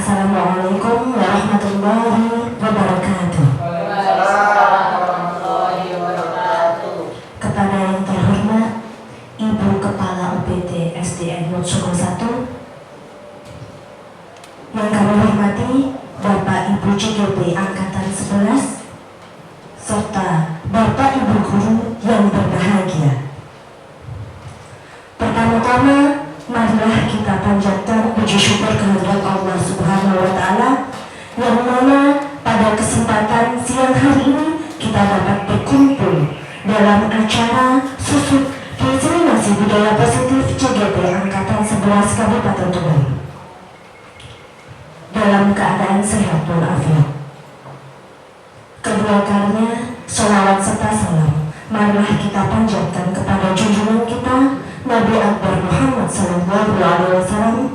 Assalamualaikum warahmatullahi wabarakatuh. Kepada yang terhormat Ibu Kepala UPT SDN Motsogo 1, yang kami hormati Bapak Ibu CGP Angkatan 11, serta Bapak Ibu Guru yang berbahagia. Pertama-tama, marilah kita panjatkan puji syukur kehadirat Allah Subhanahu wa Ta'ala, yang mana pada kesempatan siang hari ini kita dapat berkumpul dalam acara susut diseminasi budaya positif CGP Angkatan 11 Kabupaten Tuban dalam keadaan sehat walafiat. Kedua kalinya, sholawat serta salam marilah kita panjatkan kepada junjungan kita Nabi Akbar Muhammad SAW,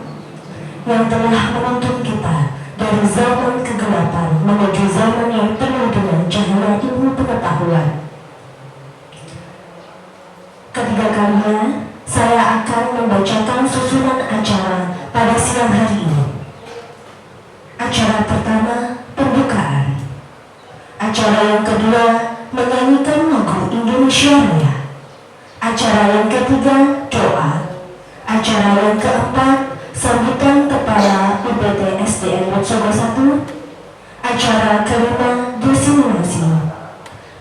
yang telah menuntun kita dari zaman kegelapan menuju zaman yang penuh dengan cahaya ilmu pengetahuan. Ketiga kalinya, saya akan membacakan susunan acara pada siang hari ini. Acara pertama, pembukaan. Acara yang kedua, menyanyikan lagu Indonesia Raya. Acara yang ketiga, doa. Acara yang keempat, sambutan Kepala UPT SDN Motsogo 1. Acara kelima, diseminasi.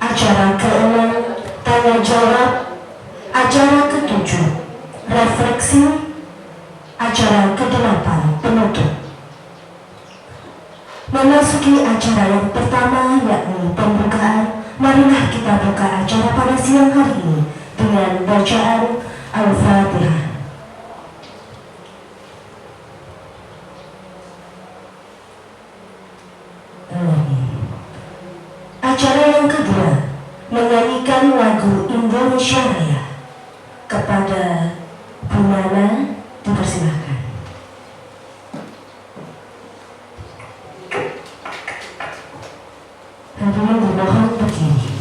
Acara keenam, tanya jawab. Acara ketujuh, refleksi. Acara kedelapan, penutup. Memasuki acara yang pertama, yakni pembukaan, marilah kita buka acara pada siang hari ini dengan bacaan Al-Fatihah. Acara yang kedua, menyanyikan lagu Indonesia Raya. Kepada Bu Nana, dipersilakan. Hadirin dimohon berdiri.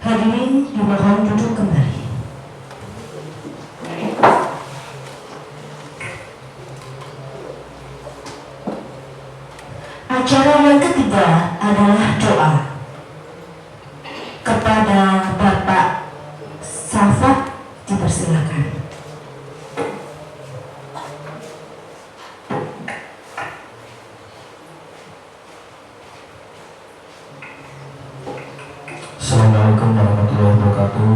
Hadirin dimohon duduk kembali. Acara yang ketiga adalah doa. Kepada Bapak Safat, dipersilakan. Assalamualaikum warahmatullahi wabarakatuh.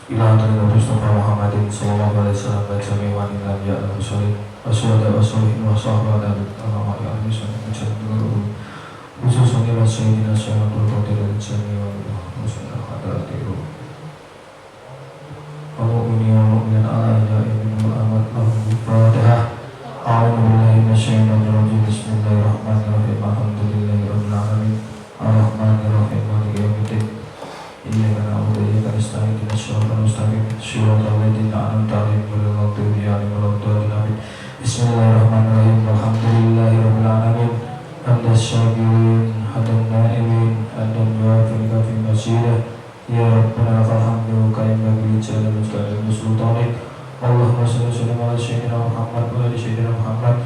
Ilahan dari Nabi Mustafa Muhammadin sallallahu alaihi wasallam wa jami'an lam ya'lam sholih wa syuhada wa sholihin wa sahbihi wa tabi'in wa alihi wa sahbihi khususnya Sayyidina Syekh Abdul Qadir Al-Jami wa Husnul Hadratiru al-mu'mini wa mu'min al-ahya'i minhum al-amad lahum bi-fatihah. A'udzu billahi minasyaitonir rajim. Bismillahirrahmanirrahim. Alhamdulillahi rabbil alamin. Ar-Rahmanir Rahim. Maliki yaumiddin. Iyyaka na'budu wa iyyaka nasta'in. Ihdinas siratal mustaqim. Shiratal ladzina an'amta 'alaihim ghairil maghdubi 'alaihim waladdallin. Amin. Bismillahirrahmanirrahim. Alhamdulillahi rabbil alamin. Hamdan syakirin, hamdan na'imin, hamdan yuafiqu fi majidah. Ya Rabbana lakal hamdu kama yanbaghi li jalali wajhika wa sultanik. Allahumma shalli wa sallim ala sayyidina Muhammad wa ali sayyidina Muhammad.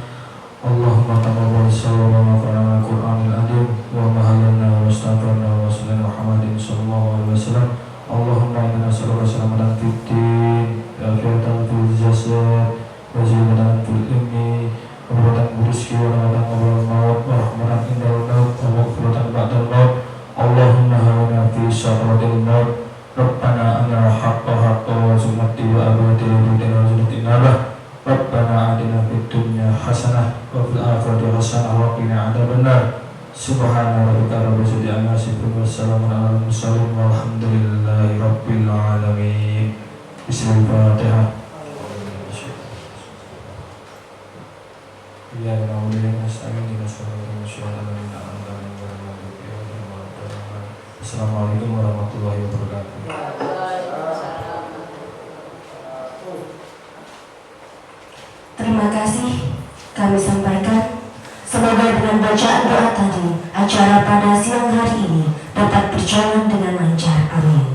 Allahumma taqabbal sawaba ma qara'na al-Qur'anil azim wa ma halalna wa astaghfarna wa sallallahu Muhammadin sallallahu alaihi wasallam. Allahumma inna nas'aluka salamatan fid din, afiyatan fil jasad, wa ziyadatan fil ilmi, wa rahmatan rizqi wa rahmatan qabla al-maut, wa rahmatan indal maut, wa maghfiratan ba'dal maut. Allahumma hawina fi sakratil maut. Rabbana anna haqqa haqqa wa sunnati wa abadi wa sunnati. Rabbana atina fid dunya hasanah wa fil akhirati hasanah wa qina adzabannar. Subhana rabbika rabbil izzati amma yasifun wa salamun alal mursalin walhamdulillahi rabbil alamin. Bismillahirrahmanirrahim. Ya Rabbana nasta'in ihdinas siratal mustaqim. Assalamualaikum warahmatullahi wabarakatuh. Terima kasih kami sampaikan. Semoga dengan bacaan doa tadi, acara pada siang hari ini dapat berjalan dengan lancar. Amin.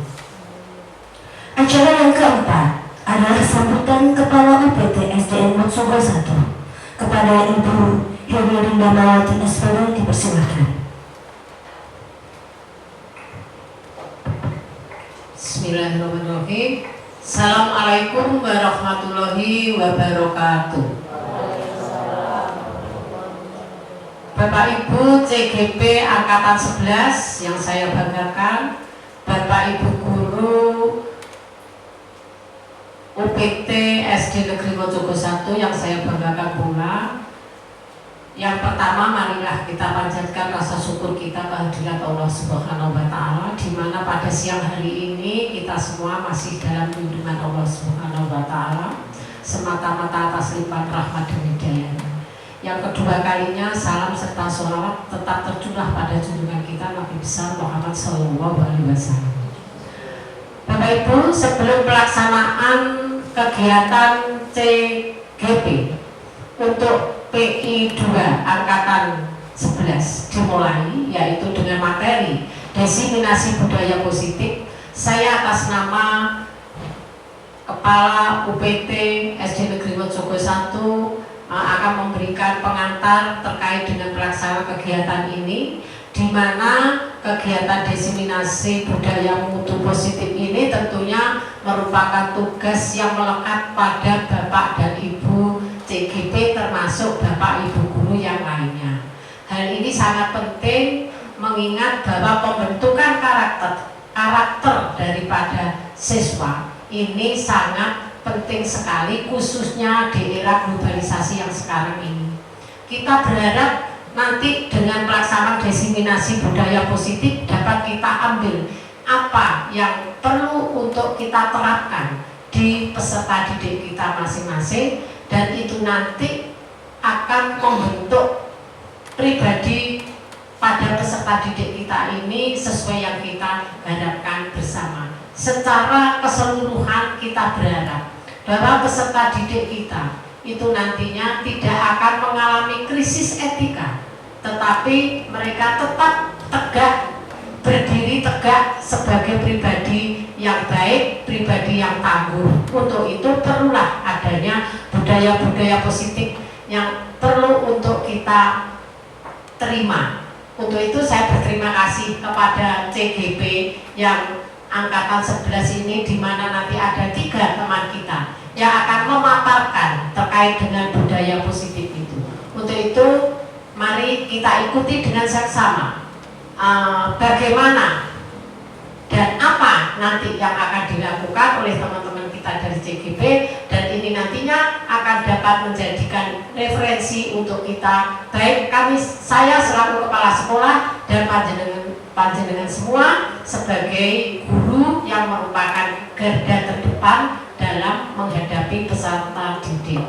Acara yang keempat adalah sambutan Kepala UPT SDN Motsogo 1 kepada Ibu Heri Rindamawati SPD dipersilakan. Bismillahirrahmanirrahim. Assalamualaikum warahmatullahi wabarakatuh. Bapak Ibu CGP Angkatan 11 yang saya banggakan, Bapak Ibu Guru UPT SD Negeri Mojogo 1 yang saya banggakan pula. Yang pertama, marilah kita panjatkan rasa syukur kita kehadirat Allah Subhanahu wa Ta'ala, di mana pada siang hari ini kita semua masih dalam lindungan Allah Subhanahu wa Ta'ala, semata-mata atas limpahan rahmat dan hidayah. Yang kedua kalinya, salam serta sholawat tetap tercurah pada junjungan kita Nabi besar Muhammad Sallallahu Alaihi Wasallam. Bapak Ibu, sebelum pelaksanaan kegiatan CGP untuk PI 2 Angkatan 11 dimulai, yaitu dengan materi diseminasi budaya positif, saya atas nama Kepala UPT SD Negeri Mojogo 1 akan memberikan pengantar terkait dengan pelaksanaan kegiatan ini, di mana kegiatan diseminasi budaya mutu positif ini tentunya merupakan tugas yang melekat pada Bapak dan Ibu CGP, termasuk Bapak Ibu guru yang lainnya. Hal ini sangat penting mengingat bahwa pembentukan karakter daripada siswa ini sangat penting sekali, khususnya di era globalisasi yang sekarang ini. Kita berharap nanti dengan pelaksanaan diseminasi budaya positif dapat kita ambil apa yang perlu untuk kita terapkan di peserta didik kita masing-masing, dan itu nanti akan membentuk pribadi pada peserta didik kita ini sesuai yang kita harapkan bersama. Secara keseluruhan kita berharap bahwa peserta didik kita itu nantinya tidak akan mengalami krisis etika, tetapi mereka tetap tegak, berdiri tegak sebagai pribadi yang baik, pribadi yang tangguh. Untuk itu perlulah adanya budaya-budaya positif yang perlu untuk kita terima. Untuk itu saya berterima kasih kepada CGP yang Angkatan 11 ini, di mana nanti ada 3 teman kita yang akan memaparkan terkait dengan budaya positif itu. Untuk itu mari kita ikuti dengan seksama bagaimana dan apa nanti yang akan dilakukan oleh teman-teman kita kita dari CGB, dan ini nantinya akan dapat menjadikan referensi untuk kita, baik saya selaku kepala sekolah dan panjenengan semua sebagai guru yang merupakan garda terdepan dalam menghadapi peserta didik,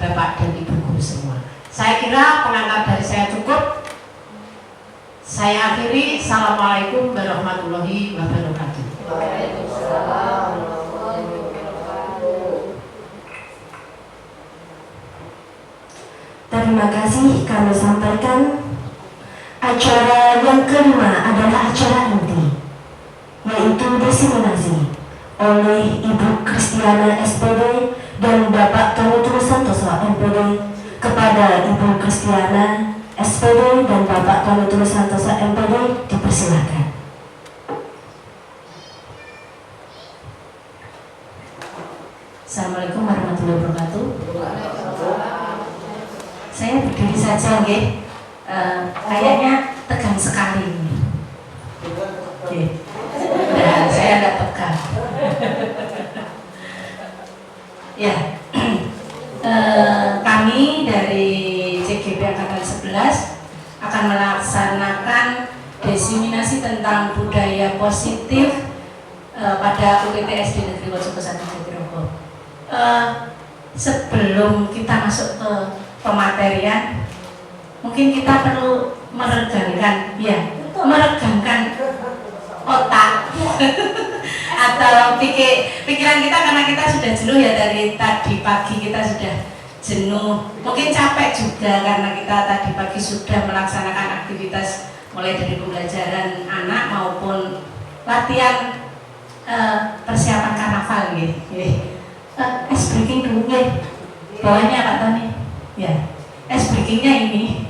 Bapak dan Ibu guru semua. Saya kira pengantar dari saya cukup. Saya akhiri. Assalamualaikum warahmatullahi wabarakatuh. Terima kasih kami sampaikan. Acara yang kelima adalah acara inti, yaitu diseminasi oleh Ibu Kristiana SPD dan Bapak Tony Santoso MPD kepada Ibu Kristiana SPD dan Bapak Tony Santoso MPD. Dipersilakan. Assalamualaikum warahmatullahi wabarakatuh. Saya berdiri saja, nggih. Kayaknya tegang sekali ini. Nah, saya agak tegang. Ya, kami dari CGB Angkatan 11 akan melaksanakan diseminasi tentang budaya positif pada UPT SD Negeri Wojogo 1 Jatirogo. Sebelum kita masuk ke pematerian, mungkin kita perlu meregangkan otak atau pikiran kita, karena kita sudah jenuh ya, dari tadi pagi kita sudah jenuh, mungkin capek juga karena kita tadi pagi sudah melaksanakan aktivitas mulai dari pembelajaran anak maupun latihan persiapan karnaval gitu. Es breaking dulu nih, bawahnya Pak Tony. Ya, es breakingnya ini.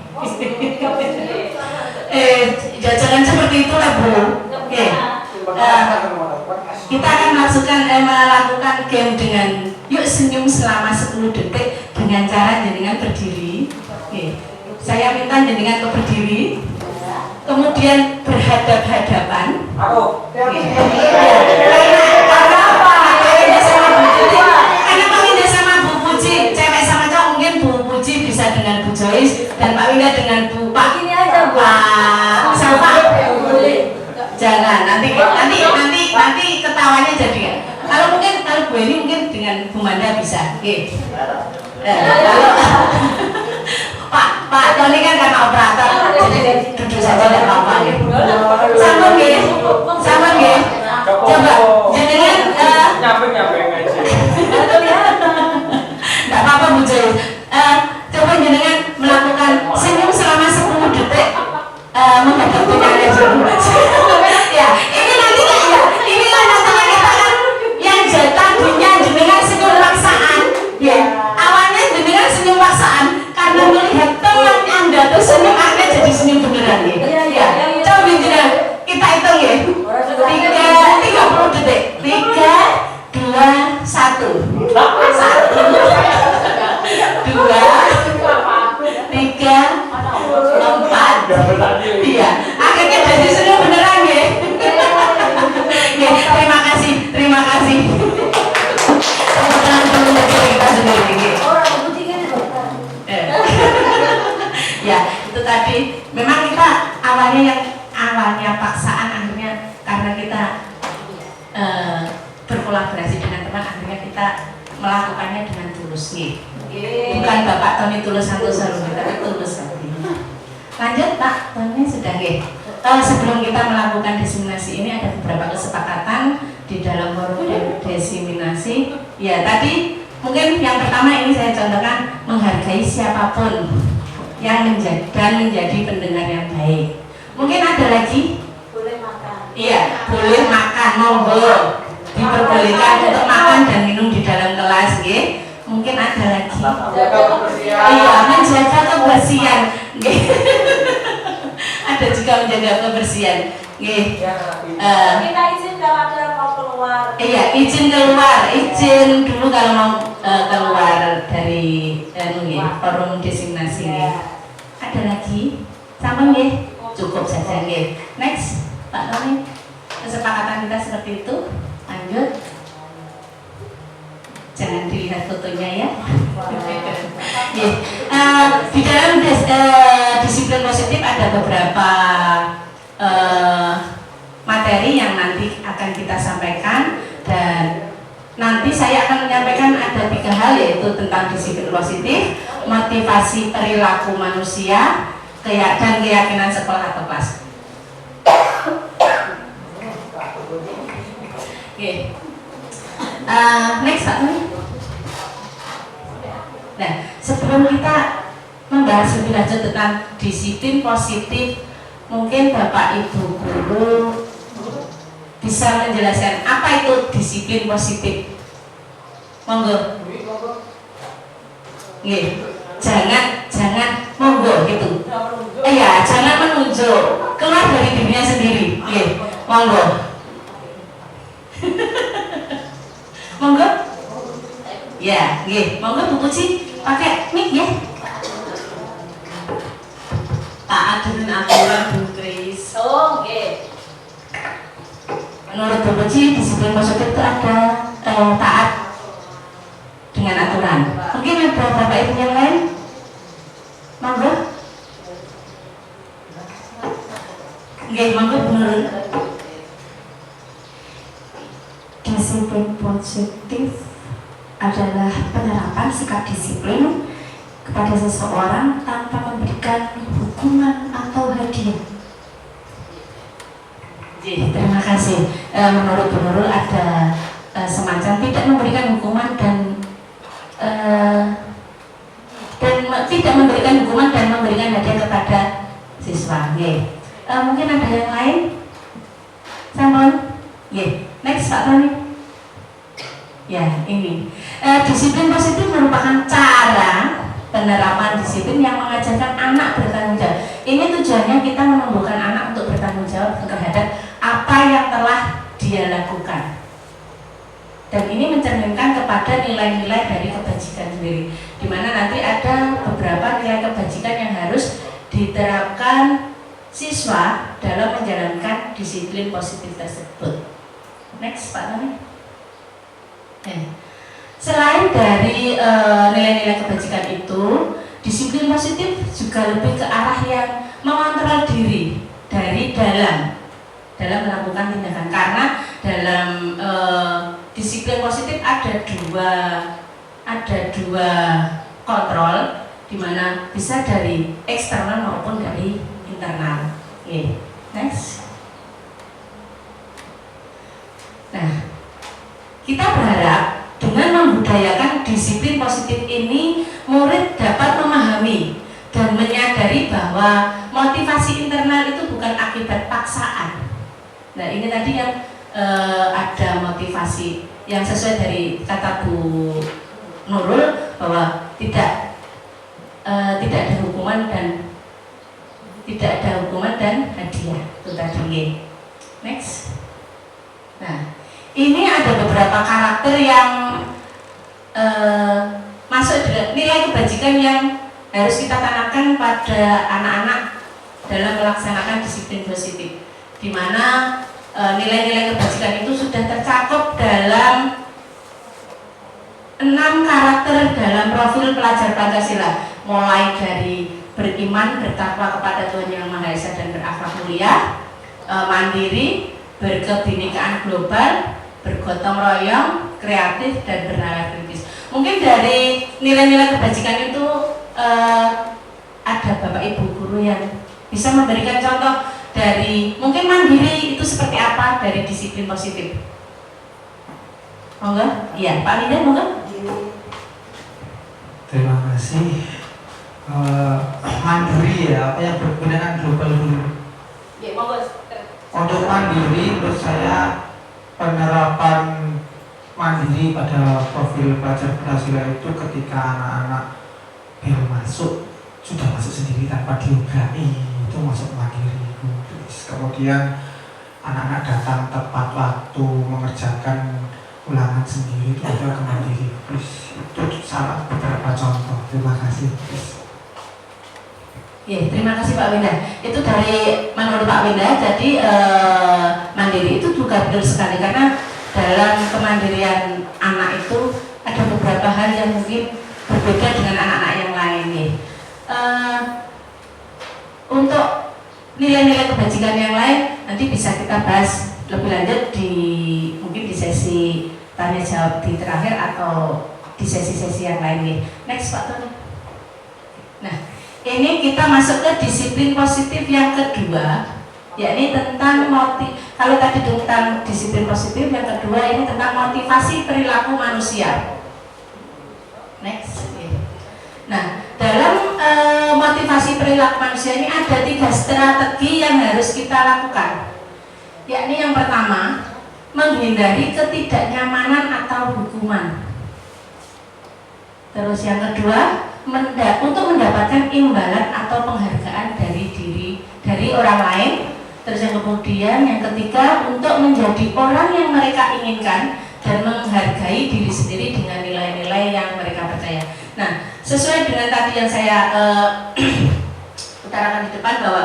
Jangan seperti itulah Bu. Oke. Kita akan melakukan game dengan yuk senyum selama 10 detik dengan cara jenengan berdiri. Oke. Saya minta jenengan berdiri. Kemudian berhadap-hadapan. Dengan Bu Joyce dan Pak Winda dengan Bu Pak ini aja Pak Salva. Jangan nanti ketawanya jadi ya. Kalau Bu ini mungkin dengan Bu Manda bisa. Oke. Pak Tony kan karena operator jadi duduk saja tidak apa-apa ya. Sama nggih. Coba jenengan nyampe aja. Enggak apa-apa Bu Joyce. Coba jenengan melakukan senyum selama 10 detik menghadap penyanyi dulu. Ya, ini nanti nantinya kita kan yang tadinya jenengan senyum paksaan. Ya, awalnya jenengan senyum paksaan karena melihat teman Anda tuh senyum, akhirnya jadi senyum beneran ya. Ya, coba jenengan kita hitung ya. 30 detik. 3, 2, 1. 1, 2, 3, 4. Iya, akhirnya jadi senyum beneran ya. Terima kasih. Kita sendiri. Ya, itu tadi. Memang kita awalnya paksaan, akhirnya karena kita berkolaborasi dengan teman, akhirnya kita melakukannya dengan tulus nih. Bukan Bapak Tony Tulus Santoso, tapi tulus hati. Lanjut Pak Tony sudah nggih. Sebelum kita melakukan diseminasi ini ada beberapa kesepakatan di dalam forum diseminasi. Ya tadi mungkin yang pertama ini saya contohkan, menghargai siapapun yang menjadi pendengar yang baik. Mungkin ada lagi? Boleh makan. Iya, boleh makan, monggo. Diperbolehkan untuk makan dan minum di dalam kelas, nggih. Mungkin ada lagi. Iya, menjaga kebersihan. Ada juga menjaga kebersihan. Kita izin kalau ada mau keluar. Iya, izin keluar. Izin dulu kalau mau keluar dari forum diseminasi. Ada lagi? Sama nggih? Cukup saja nggih. Next, Pak Tony. Kesepakatan kita seperti itu. Lanjut. jangan dilihat fotonya ya. Di dalam disiplin positif ada beberapa materi yang nanti akan kita sampaikan, dan nanti saya akan menyampaikan ada 3 hal, yaitu tentang disiplin positif, motivasi perilaku manusia, dan keyakinan sekolah atau kelas. Next Pak. Nah, sebelum kita membahas lebih lanjut tentang disiplin positif, mungkin Bapak Ibu guru bisa menjelaskan apa itu disiplin positif? Monggo. Jangan monggo gitu. Iya, jangan menunjuk, keluar dari dirinya sendiri. Monggo. Monggo. Ya, monggo Bu Puji pakai mic ya. Taat dengan aturan Bu Kris. Oh, Menurut Bu Puji, disiplin positif itu ada taat dengan aturan. Mungkin ada Bapak Ibu yang lain? Monggo. Monggo Bu Nurul. Disiplin positif adalah penerapan sikap disiplin kepada seseorang tanpa memberikan hukuman atau hadiah. Terima kasih. Menurut Bu Nurul ada semacam tidak memberikan hukuman dan tidak memberikan hukuman dan memberikan hadiah kepada siswa. Mungkin ada yang lain? Sampun? Next Pak Tony. Ya, ini disiplin positif merupakan cara penerapan disiplin yang mengajarkan anak bertanggung jawab. Ini tujuannya kita menumbuhkan anak untuk bertanggung jawab terhadap apa yang telah dia lakukan. Dan ini mencerminkan kepada nilai-nilai dari kebajikan sendiri, di mana nanti ada beberapa nilai kebajikan yang harus diterapkan siswa dalam menjalankan disiplin positif tersebut. Next Pak Tony. Selain dari nilai-nilai kebajikan itu, disiplin positif juga lebih ke arah yang mengontrol diri dari dalam melakukan tindakan, karena dalam disiplin positif ada dua kontrol, di mana bisa dari eksternal maupun dari internal. Next. Nah, kita berharap dengan membudayakan disiplin positif ini, murid dapat memahami dan menyadari bahwa motivasi internal itu bukan akibat paksaan. Nah, ini tadi yang ada motivasi yang sesuai dari kata Bu Nurul, bahwa tidak ada hukuman dan hadiah. Itu tadi. Next. Nah, ini ada beberapa karakter yang masuk dalam nilai kebajikan yang harus kita tanamkan pada anak-anak dalam melaksanakan disiplin positif, di mana nilai-nilai kebajikan itu sudah tercakup dalam 6 karakter dalam profil pelajar Pancasila, mulai dari beriman, bertakwa kepada Tuhan Yang Maha Esa dan berakhlak mulia, mandiri, berkebinekaan global, bergotong royong, kreatif, dan bernalar kritis. Mungkin dari nilai-nilai kebajikan itu ada Bapak Ibu guru yang bisa memberikan contoh dari mungkin mandiri itu seperti apa dari disiplin positif. Monggo? Iya, Pak Linda, monggo. Terima kasih. Mandiri ya, apa yang berkebinekaan global dulu. Monggo. Untuk mandiri, menurut saya penerapan mandiri pada profil pelajar Pancasila itu ketika anak-anak baru masuk, sudah masuk sendiri tanpa diobrani, itu masuk mandiri. Kemudian anak-anak datang tepat waktu, mengerjakan ulangan sendiri, itu juga kemandiri. Itu salah beberapa contoh. Terima kasih. Terima kasih Pak Winda. Itu dari menurut Pak Winda, jadi mandiri itu juga benar sekali, karena dalam kemandirian anak itu ada beberapa hal yang mungkin berbeda dengan anak-anak yang lain nih. Untuk nilai-nilai kebajikan yang lain nanti bisa kita bahas lebih lanjut mungkin di sesi tanya jawab di terakhir atau di sesi-sesi yang lain nih. Next Pak Tony. Nah, ini kita masuk ke disiplin positif yang kedua, yakni tentang kalau tadi tentang disiplin positif, yang kedua ini tentang motivasi perilaku manusia. Next. Nah, dalam motivasi perilaku manusia ini ada 3 strategi yang harus kita lakukan. Yakni yang pertama, menghindari ketidaknyamanan atau hukuman. Terus yang kedua, untuk mendapatkan imbalan atau penghargaan dari orang lain. Terus yang kemudian yang ketiga, untuk menjadi orang yang mereka inginkan dan menghargai diri sendiri dengan nilai-nilai yang mereka percaya. Nah, sesuai dengan tadi yang saya utarakan di depan, bahwa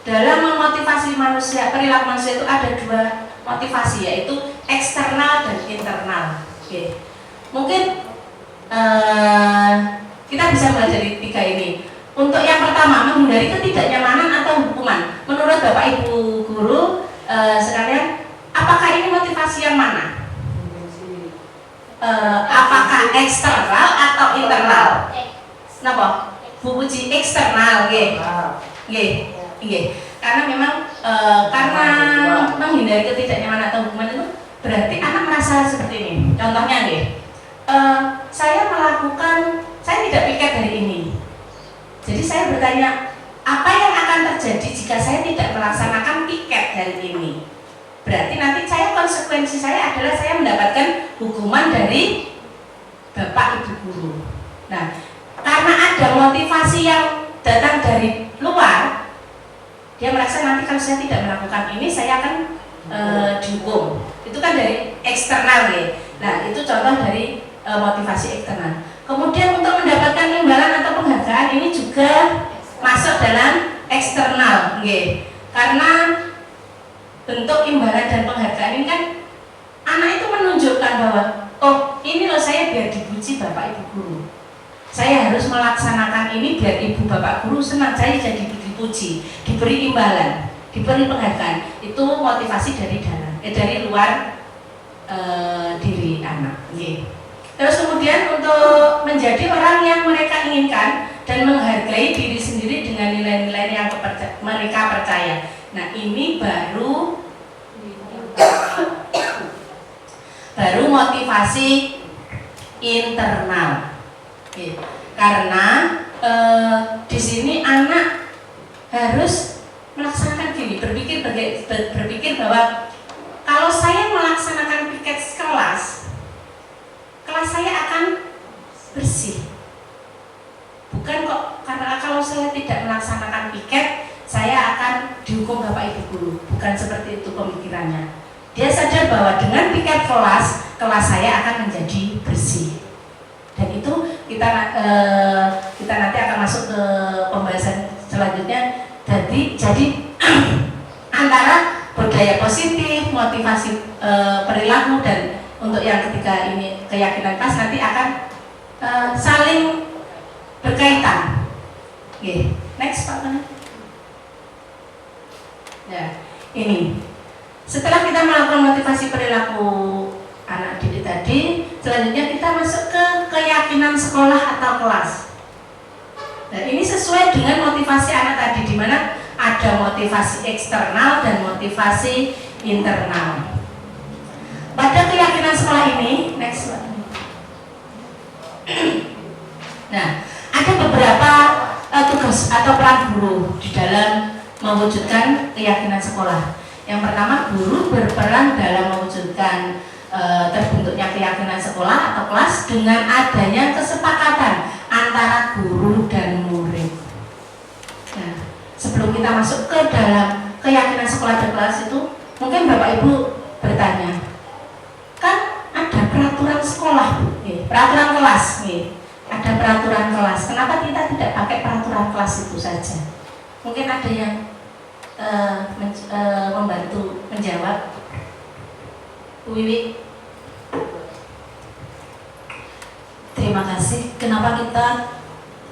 dalam memotivasi manusia, perilaku manusia itu ada 2 motivasi, yaitu eksternal dan internal. Oke. Mungkin kita bisa belajar dari 3 ini. Untuk yang pertama, menghindari ketidaknyamanan atau hukuman. Menurut Bapak Ibu guru sekalian, apakah ini motivasi yang mana? Apakah eksternal atau internal? Kenapa? Bu Puji, eksternal, karena memang karena menghindari ketidaknyamanan atau hukuman itu berarti anak merasa seperti ini. Contohnya, saya tidak piket hari ini. Jadi saya bertanya, apa yang akan terjadi jika saya tidak melaksanakan piket hari ini? Berarti nanti konsekuensi saya adalah saya mendapatkan hukuman dari Bapak Ibu guru. Nah, karena ada motivasi yang datang dari luar, dia merasa nanti kalau saya tidak melakukan ini saya akan dihukum. Itu kan dari eksternal ya. Nah, itu contoh dari motivasi eksternal. Kemudian untuk mendapatkan imbalan atau penghargaan ini juga masuk dalam eksternal, karena bentuk imbalan dan penghargaan ini kan anak itu menunjukkan bahwa ini loh saya biar dipuji Bapak Ibu guru. Saya harus melaksanakan ini biar Ibu Bapak guru senang, saya jadi dipuji, diberi imbalan, diberi penghargaan. Itu motivasi dari dalam, dari luar diri anak. Terus kemudian untuk menjadi orang yang mereka inginkan dan menghargai diri sendiri dengan nilai-nilai yang mereka percaya. Nah, ini baru motivasi internal. Karena di sini anak harus melaksanakan gini, berpikir bahwa kalau saya melaksanakan piket kelas saya akan bersih. Bukan kok karena kalau saya tidak melaksanakan piket saya akan dihukum Bapak Ibu guru. Bukan seperti itu pemikirannya. Dia sadar bahwa dengan piket kelas saya akan menjadi bersih. Dan itu kita nanti akan masuk ke pembahasan selanjutnya. Jadi antara budaya positif, motivasi perilaku, dan untuk yang ketiga ini keyakinan pas nanti akan saling berkaitan. Next Pak Tony. Ya, ini setelah kita melakukan motivasi perilaku anak didik tadi, selanjutnya kita masuk ke keyakinan sekolah atau kelas. Nah, ini sesuai dengan motivasi anak tadi, di mana ada motivasi eksternal dan motivasi internal. Pada keyakinan sekolah ini, next slide. Nah, ada beberapa tugas atau peran guru di dalam mewujudkan keyakinan sekolah. Yang pertama, guru berperan dalam mewujudkan terbentuknya keyakinan sekolah atau kelas dengan adanya kesepakatan antara guru dan murid. Nah, sebelum kita masuk ke dalam keyakinan sekolah dan kelas itu, mungkin Bapak Ibu bertanya, kan ada peraturan sekolah, peraturan kelas, ada peraturan kelas. Kenapa kita tidak pakai peraturan kelas itu saja? Mungkin ada yang membantu menjawab. Bu Wiwi. kenapa kita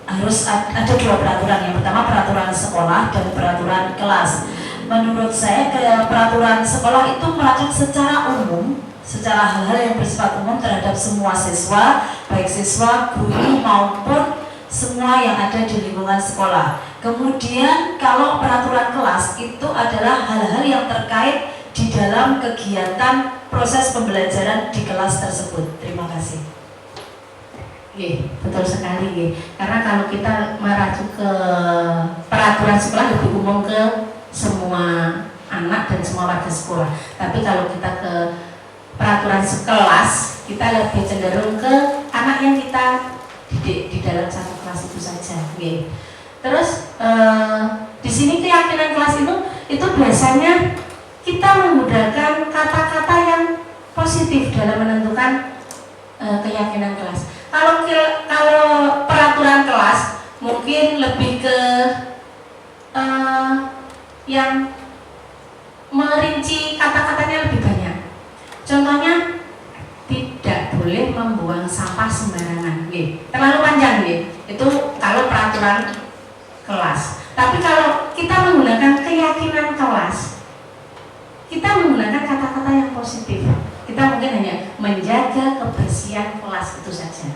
harus ada dua peraturan. Yang pertama peraturan sekolah dan peraturan kelas. Menurut saya peraturan sekolah itu melacak secara umum, secara hal-hal yang bersifat umum terhadap semua siswa, baik siswa, guru maupun semua yang ada di lingkungan sekolah. Kemudian kalau peraturan kelas itu adalah hal-hal yang terkait di dalam kegiatan proses pembelajaran di kelas tersebut. Terima kasih. Betul sekali, nggih. Karena kalau kita merujuk ke peraturan sekolah lebih umum ke semua anak dan semua warga sekolah. Tapi kalau kita ke peraturan sekelas, kita lebih cenderung ke anak yang kita didik di dalam satu kelas itu saja. Nggih. Terus di sini keyakinan kelas itu biasanya kita menggunakan kata-kata yang positif dalam menentukan keyakinan kelas. Kalau peraturan kelas mungkin lebih ke yang merinci kata-katanya lebih banyak. Contohnya tidak boleh membuang sampah sembarangan. Terlalu panjang, itu kalau peraturan kelas. Tapi kalau kita menggunakan keyakinan kelas, kita menggunakan kata-kata yang positif. Kita mungkin hanya menjaga kebersihan kelas itu saja.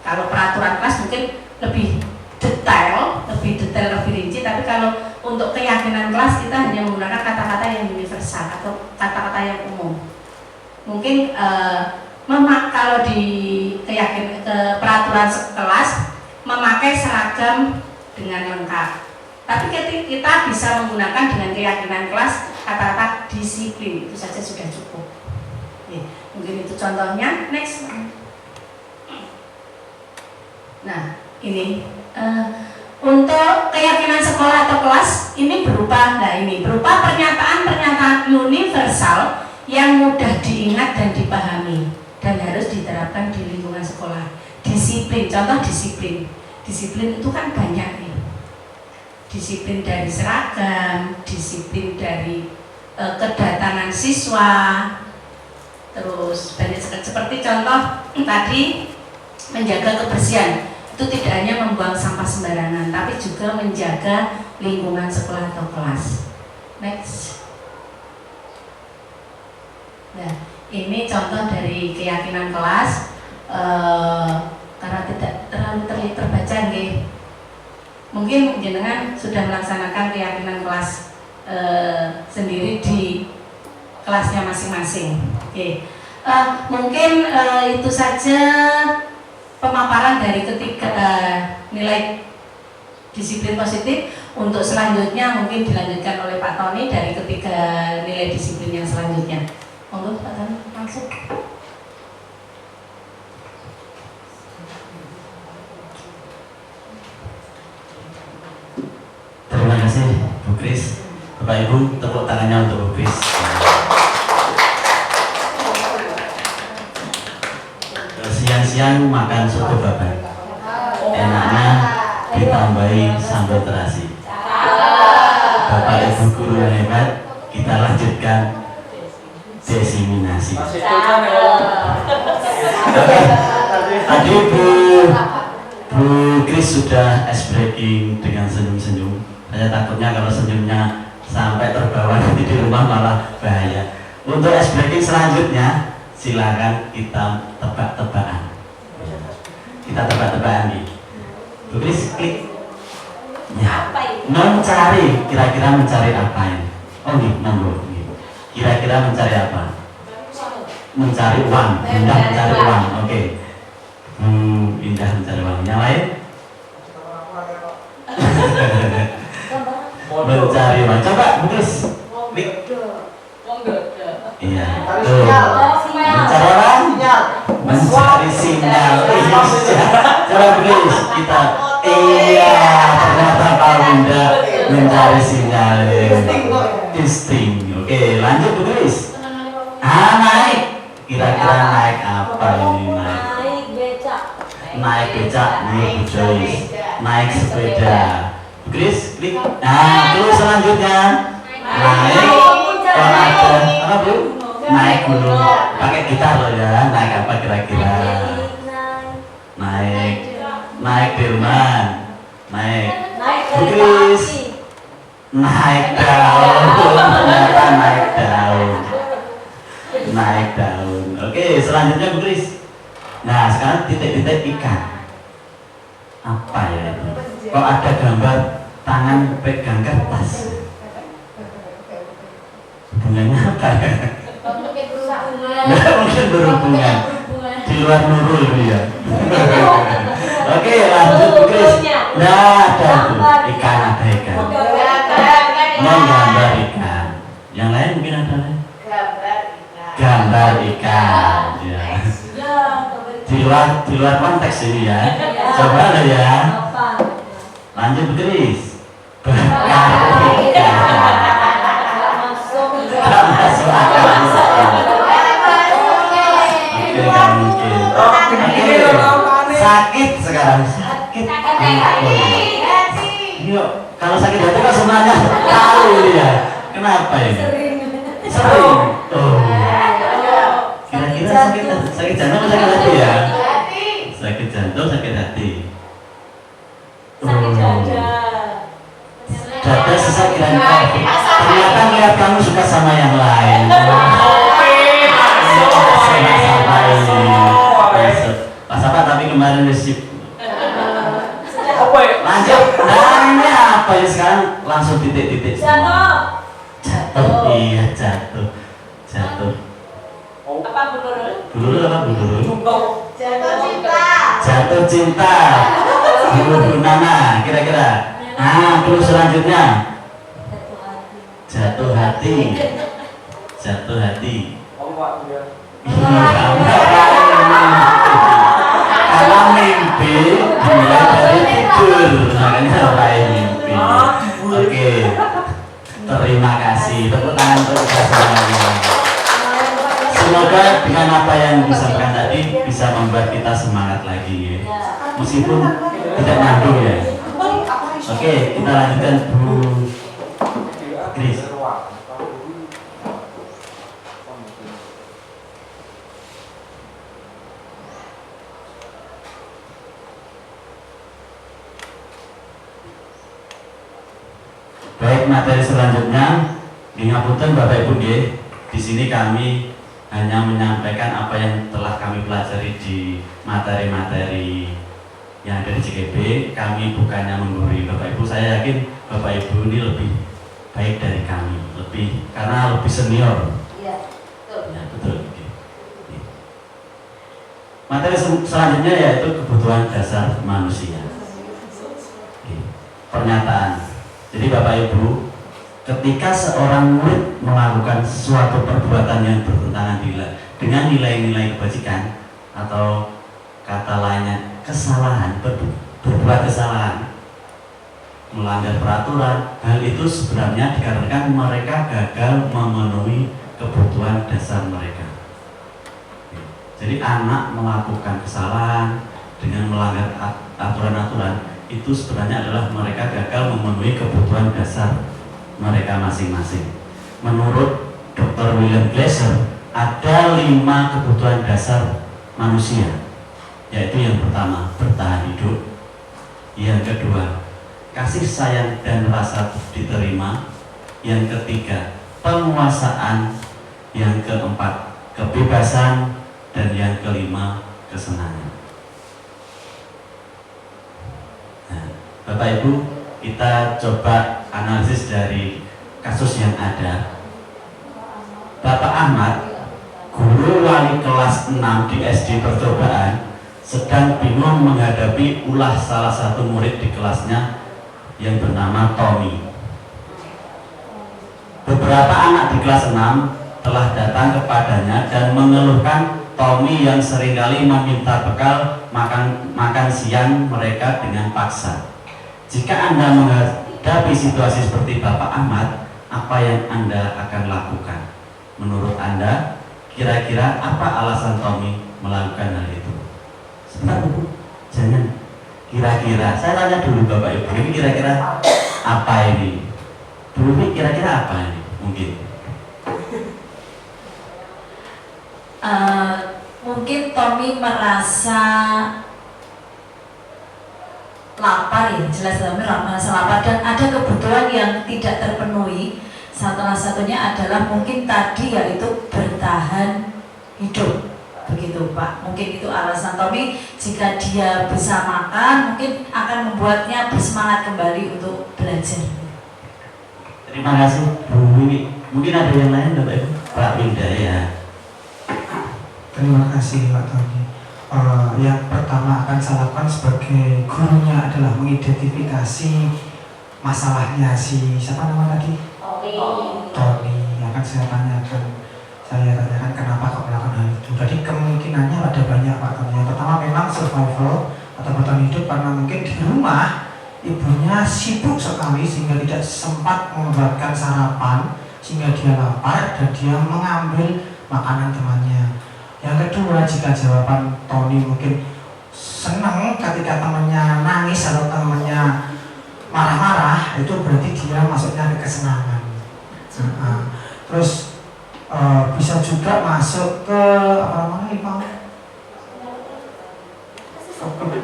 Kalau peraturan kelas mungkin lebih detail, lebih rinci. Tapi kalau untuk keyakinan kelas kita hanya menggunakan kata-kata yang universal atau kata-kata yang umum. Mungkin kalau di peraturan kelas memakai seragam dengan lengkap. Tapi kita bisa menggunakan dengan keyakinan kelas kata-kata disiplin, itu saja sudah cukup. Mungkin itu contohnya. Next. Nah, ini untuk keyakinan sekolah atau kelas ini berupa pernyataan-pernyataan universal yang mudah diingat dan dipahami dan harus diterapkan di lingkungan sekolah. Disiplin, contoh disiplin. Disiplin itu kan banyak nih. Disiplin dari seragam, disiplin dari kedatangan siswa. Terus banyak seperti contoh tadi menjaga kebersihan. Itu tidak hanya membuang sampah sembarangan, tapi juga menjaga lingkungan sekolah atau kelas. Next. Nah, ini contoh dari keyakinan kelas. Karena tidak terlalu terbaca, nggih. Mungkin jenengan sudah melaksanakan keyakinan kelas sendiri di kelasnya masing-masing. Mungkin itu saja pemaparan dari ketiga nilai disiplin positif. Untuk selanjutnya mungkin dilanjutkan oleh Pak Tony dari ketiga nilai disiplin yang selanjutnya. Monggo Pak Tony langsung. Terima kasih Bu Kris. Bapak Ibu, tepuk tangannya untuk Bu Kris. Siang-siang makan soto babat, enaknya ditambahi sambal terasi. Bapak Ibu guru yang hebat, kita lanjutkan desiminasi. Tadi Bu Kris sudah ice breaking dengan senyum-senyum. Saya takutnya kalau senyumnya sampai terbawa nanti di rumah malah bahaya. Untuk ice breaking selanjutnya, silakan kita tebak-tebakan. Kita tebak-tebakan nih. Bu Kris klik. Ya. Mencari, kira-kira mencari apa ini? Oh nih, monggo. Kira-kira mencari apa? Mencari uang. Indah mencari uang. Oke. Indah mencari uang. Yang lain? Mencari uang. Coba Bu Kris. Klik. Iya. Tuh. Mencari apa? Mencari sinyal. Coba Bu Kris, kita. Iya, ternyata Pak Bunda mencari sinyal. Disting. Oke, lanjut Bu Kris. Naik. Kira-kira naik apa ini? Naik becak. Naik becak, naik Joyce. Naik sepeda. Bu Kris, klik. Nah, terus selanjutnya naik. Apa Bu? Naik gunung. Pakai gitar loh ya. Naik apa kira-kira? Naik Firman. Naik. Naik Bu dari Kris. api. Naik daun. Ternyata naik daun. Naik daun. Oke, selanjutnya Bu Kris. Nah, sekarang titik-titik ikan. Apa ya itu? Kok ada gambar tangan pegang kertas? Hubungannya apa ya? Nggak mungkin berhubungan. Di luar Nurul itu ya. Oke, lanjut Bu Kris. Nah, ada tuh ikan, ada ikan. Menggambar ikan. Yang lain mungkin ada lain? Gambar ikan. Ya. Di luar konteks ini ya. Coba lah ya. Lanjut Bu Kris. Bakar ikan. Gak masuk akal. Oke, gak mungkin. Oke, sakit sekarang. Sakit. Yuk, kalau sakit hati kan semuanya tahu ini ya. Kenapa ini? Sering. Oh. Kira-kira sakit jantung atau sakit hati ya? Sakit jantung, sakit hati. Dada sesak kira-kira. Ternyata melihat kamu suka sama yang lain. Sama ini. Pas apa tapi kemarin resip. Lanjut. Nah ini apa ya sekarang? Langsung titik-titik. Jatuh. Jatuh. Iya jatuh. Jatuh. Apa Bu Nurul? Bu Nurul apa Bu Nurul? Jatuh cinta. Jatuh cinta. Bu Nana kira-kira. Nah terus selanjutnya. Jatuh hati. Jatuh hati. Karena mimpi dimulai dari tidur, makanya mulai mimpi. Oke, terima kasih. Tepuk tangan untuk kita semuanya. Semoga dengan apa yang disampaikan tadi bisa membuat kita semangat lagi, ya. Meskipun tidak nyambung ya. Oke, kita lanjutkan Bu Kris. Baik, materi selanjutnya di ngapunten Bapak Ibu nggih. Di sini kami hanya menyampaikan apa yang telah kami pelajari di materi-materi yang ada di JKB. Kami bukannya menggurui Bapak Ibu. Saya yakin Bapak Ibu ini lebih baik dari kami, lebih karena lebih senior. Iya, betul. Ya, betul. Oke. Materi selanjutnya yaitu kebutuhan dasar manusia. Oke. Pernyataan. Jadi Bapak Ibu, ketika seorang murid melakukan suatu perbuatan yang bertentangan dengan nilai-nilai kebajikan atau kata lainnya kesalahan, berbuat kesalahan, melanggar peraturan, hal itu sebenarnya dikarenakan mereka gagal memenuhi kebutuhan dasar mereka. Jadi anak melakukan kesalahan dengan melanggar aturan-aturan itu sebenarnya adalah mereka gagal memenuhi kebutuhan dasar mereka masing-masing. Menurut Dr. William Glasser, ada 5 kebutuhan dasar manusia, yaitu yang pertama, bertahan hidup, yang kedua, kasih sayang dan rasa diterima, yang ketiga, penguasaan, yang keempat, kebebasan, dan yang kelima, kesenangan. Nah, Bapak Ibu, kita coba analisis dari kasus yang ada. Bapak Ahmad, guru wali kelas 6 di SD Percobaan, sedang bingung menghadapi ulah salah satu murid di kelasnya yang bernama Tommy. Beberapa anak di kelas 6 telah datang kepadanya dan mengeluhkan Tommy yang seringkali meminta bekal makan siang mereka dengan paksa. Jika Anda menghadapi situasi seperti Bapak Ahmad, apa yang Anda akan lakukan? Menurut Anda, kira-kira apa alasan Tommy melakukan hal itu? Sebentar Bu, jangan. Kira-kira, saya tanya dulu Bapak Ibu, ini kira-kira apa ini? Bu, ini kira-kira apa ini? Mungkin. Mungkin Tommy merasa lapar ya, jelas merasa lapar dan ada kebutuhan yang tidak terpenuhi. Salah satunya adalah mungkin tadi yaitu bertahan hidup, begitu Pak. Mungkin itu alasan Tommy, jika dia bisa makan mungkin akan membuatnya bersemangat kembali untuk belajar. Terima kasih Bu Wiwi. Mungkin ada yang lain Bapak Ibu? Pak Winda ya. Terima kasih Pak Tony. Yang pertama akan saya lakukan sebagai gurunya adalah mengidentifikasi masalahnya siapa nama tadi? Tony. Akan saya tanyakan kenapa kau melakukan hal itu. Jadi kemungkinannya ada banyak Pak Tony. Yang pertama memang survival atau bertahan hidup karena mungkin di rumah ibunya sibuk sekali sehingga tidak sempat membuatkan sarapan sehingga dia lapar dan dia mengambil makanan temannya. Yang kedua, jika jawaban Tony mungkin senang ketika temannya nangis atau temannya marah-marah, itu berarti dia masuknya ke kesenangan. Terus bisa juga masuk ke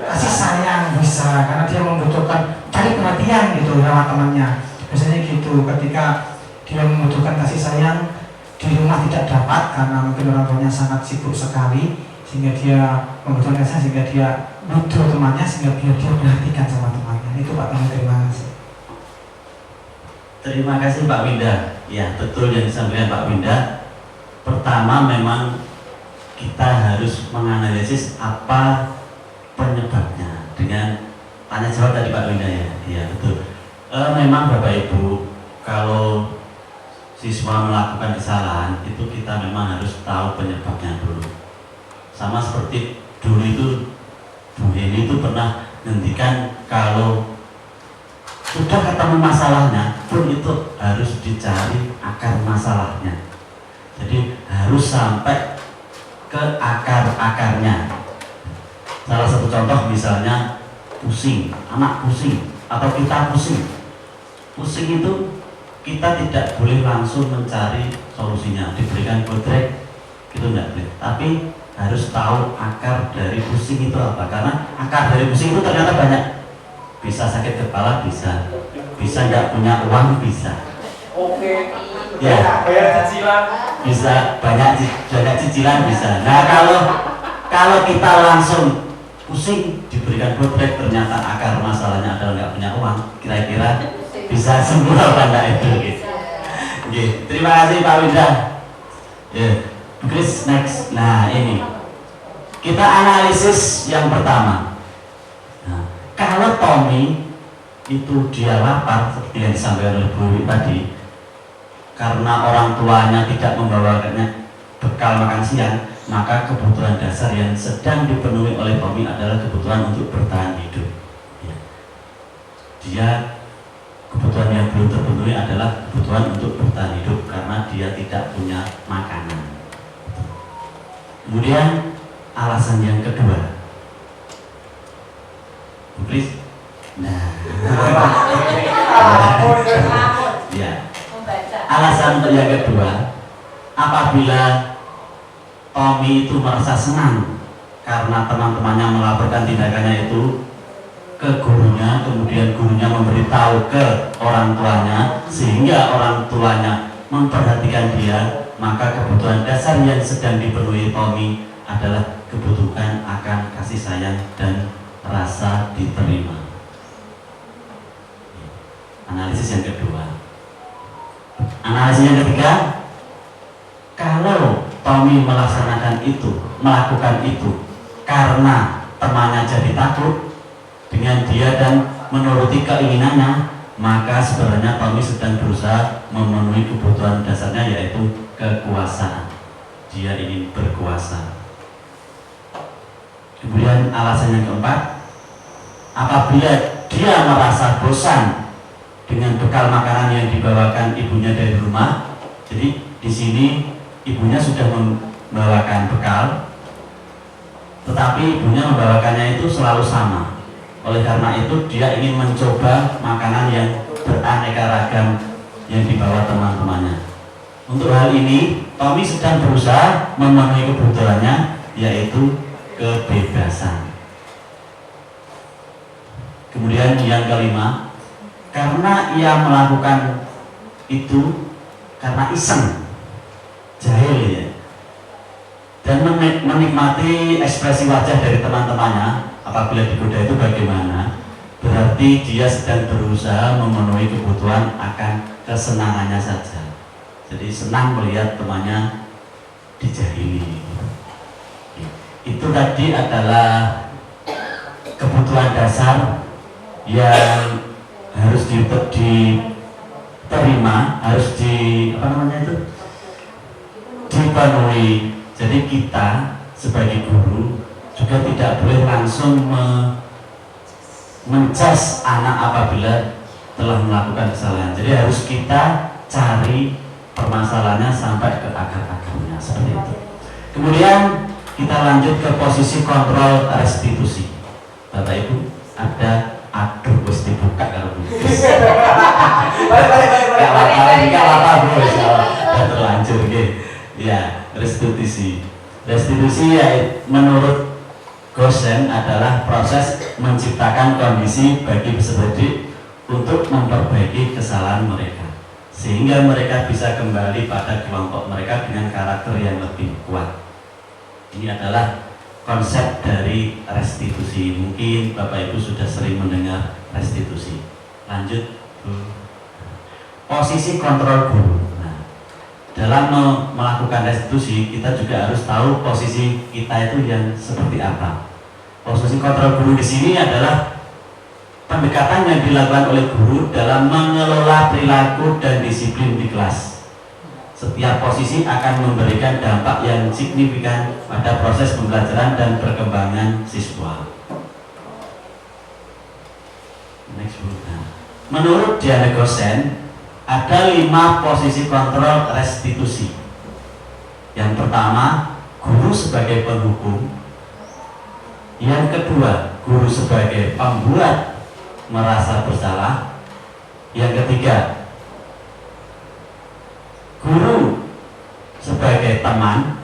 kasih sayang bisa, karena dia membutuhkan cari perhatian gitu sama temannya. Biasanya gitu, ketika dia membutuhkan kasih sayang di rumah tidak dapat karena mungkin orang tuanya sangat sibuk sekali sehingga dia membutuhkan kasih sehingga dia butuh temannya sehingga biar dia perhatikan sama temannya. Itu Pak Tony, terima kasih. Terima kasih Pak Winda. Ya betul yang disampaikan Pak Winda. Pertama memang kita harus menganalisis apa penyebabnya dengan tanya jawab tadi Pak Winda ya. Iya betul. Memang Bapak Ibu kalau siswa melakukan kesalahan itu kita memang harus tahu penyebabnya dulu. Sama seperti dulu itu Bu Heni itu pernah ngendikan kalau sudah ketemu masalahnya pun itu harus dicari akar masalahnya. Jadi harus sampai ke akar-akarnya. Salah satu contoh misalnya pusing, anak pusing atau kita pusing. Pusing itu kita tidak boleh langsung mencari solusinya, diberikan bodrek itu enggak boleh, tapi harus tahu akar dari pusing itu apa, karena akar dari pusing itu ternyata banyak. Bisa sakit kepala, bisa nggak punya uang, bisa ya, bayar cicilan, bisa banyak cicilan, bisa. Nah kalau kita langsung pusing diberikan bodrek ternyata akar masalahnya adalah nggak punya uang, kira-kira bisa sembuh apa enggak itu gitu. Terima kasih Pak Winda. Chris next. Nah ini kita analisis yang pertama. Nah, kalau Tommy itu dia lapar seperti yang disampaikan oleh Bu Wiwi tadi, karena orang tuanya tidak membawakannya bekal makan siang, maka kebutuhan dasar yang sedang dipenuhi oleh Tommy adalah kebutuhan untuk bertahan hidup. Dia kebutuhan yang belum terpenuhi adalah kebutuhan untuk bertahan hidup karena dia tidak punya makanan. Kemudian alasan yang kedua, Chris. Nah, ya. Alasan yang kedua, apabila Tommy itu merasa senang karena teman-temannya melaporkan tindakannya itu ke gurunya, kemudian gurunya memberitahu ke orang tuanya sehingga orang tuanya memperhatikan dia, maka kebutuhan dasar yang sedang dipenuhi Tommy adalah kebutuhan akan kasih sayang dan rasa diterima. Analisis yang kedua. Analisis yang ketiga, kalau Tommy melaksanakan itu, melakukan itu karena temannya jadi takut dengan dia dan menuruti keinginannya, maka sebenarnya Tommy sedang berusaha memenuhi kebutuhan dasarnya, yaitu kekuasaan. Dia ingin berkuasa. Kemudian alasan yang keempat, apabila dia merasa bosan dengan bekal makanan yang dibawakan ibunya dari rumah, jadi di sini ibunya sudah membawakan bekal, tetapi ibunya membawakannya itu selalu sama. Oleh karena itu dia ingin mencoba makanan yang beraneka ragam yang dibawa teman-temannya. Untuk hal ini Tommy sedang berusaha memenuhi kebutuhannya, yaitu kebebasan. Kemudian yang kelima, karena ia melakukan itu karena iseng, jahil ya, dan menikmati ekspresi wajah dari teman-temannya apabila digoda itu bagaimana, berarti dia sedang berusaha memenuhi kebutuhan akan kesenangannya saja. Jadi senang melihat temannya dijahili. Itu tadi adalah kebutuhan dasar yang harus diterima, harus dipenuhi. Jadi kita sebagai guru juga tidak boleh langsung mencas anak apabila telah melakukan kesalahan. Jadi harus kita cari permasalahannya sampai ke akar-akarnya, seperti itu. Kemudian kita lanjut ke posisi kontrol restitusi. Bapak Ibu, ada aduh bos dibuka kalau bugis. Apa bos, sudah terlanjur gitu. Ya, restitusi. Restitusi ya menurut Gosen adalah proses menciptakan kondisi bagi peserta didik untuk memperbaiki kesalahan mereka, sehingga mereka bisa kembali pada kelompok mereka dengan karakter yang lebih kuat. Ini adalah konsep dari restitusi. Mungkin Bapak Ibu sudah sering mendengar restitusi. Lanjut, Bu. Posisi kontrol guru. Nah, dalam melakukan restitusi kita juga harus tahu posisi kita itu yang seperti apa. Posisi kontrol guru di sini adalah pendekatan yang dilakukan oleh guru dalam mengelola perilaku dan disiplin di kelas. Setiap posisi akan memberikan dampak yang signifikan pada proses pembelajaran dan perkembangan siswa. Next. Menurut Diana Gosen, ada 5 posisi kontrol restitusi. Yang pertama, guru sebagai penghukum. Yang kedua, guru sebagai pembuat merasa bersalah. Yang ketiga, guru sebagai teman.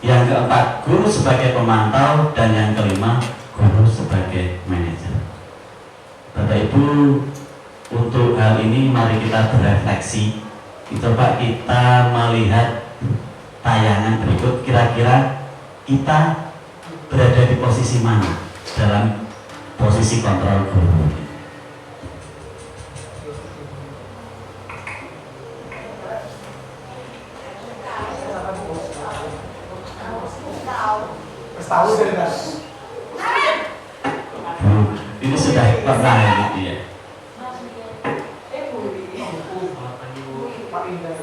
Yang keempat, guru sebagai pemantau. Dan yang kelima, guru sebagai manajer. Bapak Ibu, untuk hal ini mari kita berefleksi. Coba kita melihat tayangan berikut, kira-kira kita berada di posisi mana dalam posisi kontrol guru. Ini sudah pernah gitu ya.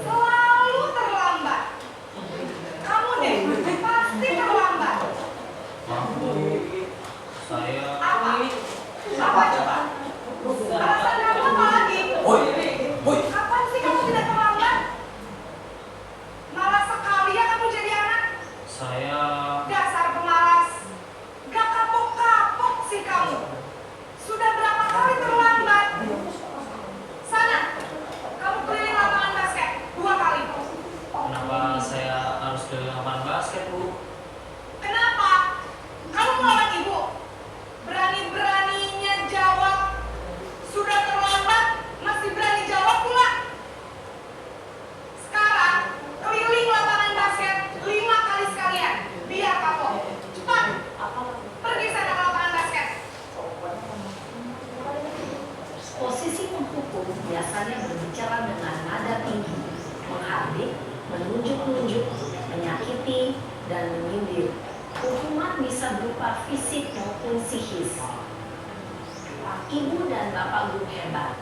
Selalu terlambat. Kamu deh, pasti terlambat. Saya Apa coba? Alasan kamu apa lagi? Kapan sih kamu tidak terlambat? Malas sekali ya kamu jadi anak. saya Dasar pemalas. Gak kapok-kapok sih kamu. Sudah berapa kali terlambat? Sana, kamu keliling lapangan basket 2 kali. kenapa saya harus ke lapangan basket, Bu? Kenapa? Kamu melawan ibu? Berani-beraninya jawab. Sudah terlambat, masih berani jawab pula. Sekarang, keliling lapangan basket 5 kali sekalian. Biar kapok. Cepat. Pergi sana ke lapangan basket. Posisi penghukum biasanya berbicara dengan nada tinggi, menghardik, menunjuk-nunjuk, menyakiti, dan menyindir. Hukuman bisa berupa fisik maupun psikis. Ibu dan bapak guru hebat.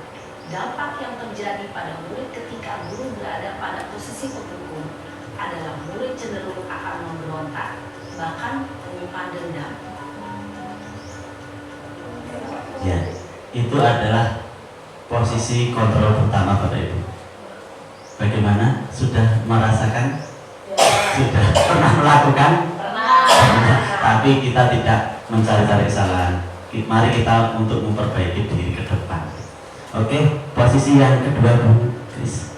Dampak yang terjadi pada murid ketika guru berada pada posisi penghukum adalah murid cenderung akan memberontak, bahkan menyimpan dendam. Ya, itu adalah posisi kontrol pertama Bapak Ibu. Bagaimana? Sudah merasakan? Sudah pernah melakukan? Pernah. Tapi kita tidak mencari-cari kesalahan. Mari kita untuk memperbaiki diri ke depan. Oke, posisi yang kedua Bu Kris.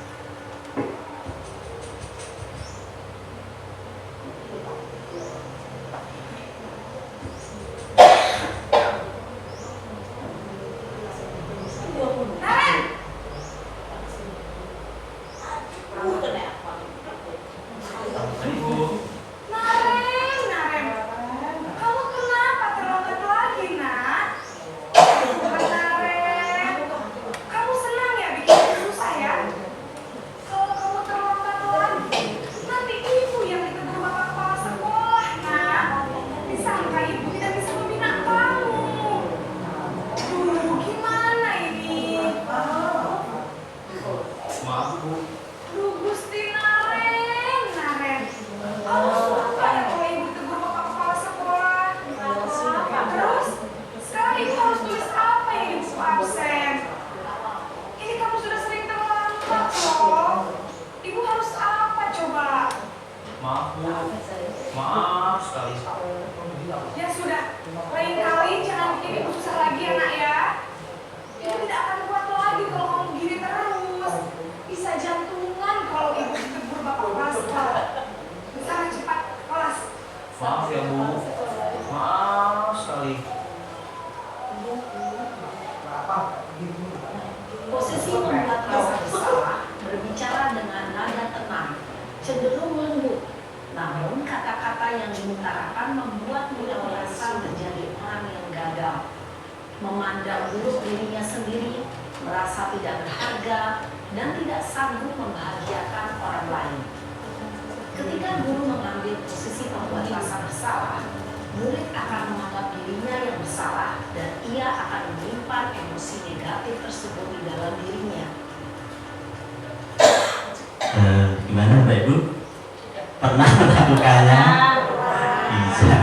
Maaf Bu, maaf sekali. Ya sudah, lain kali jangan bikin ibu susah lagi anak ya. Ibu tidak akan kuat lagi kalau kamu gini terus. Bisa jantungan kalau ibu ditegur bapak kepala sekolah. Sana cepat kelas. Maaf ya Bu, maaf sekali. Posisi membuat rasa bersalah, berbicara dengan nada tenang, cenderung lembut. Namun kata-kata yang diutarakan membuat murid merasa menjadi orang yang gagal, memandang buruk dirinya sendiri, merasa tidak berharga, dan tidak sanggup membahagiakan orang lain. Ketika guru mengambil posisi pembuat rasa bersalah, murid akan menganggap dirinya yang bersalah dan ia akan menyimpan emosi negatif tersebut di dalam dirinya. Gimana Mbak Ibu? Pernah melakukannya? Bisa.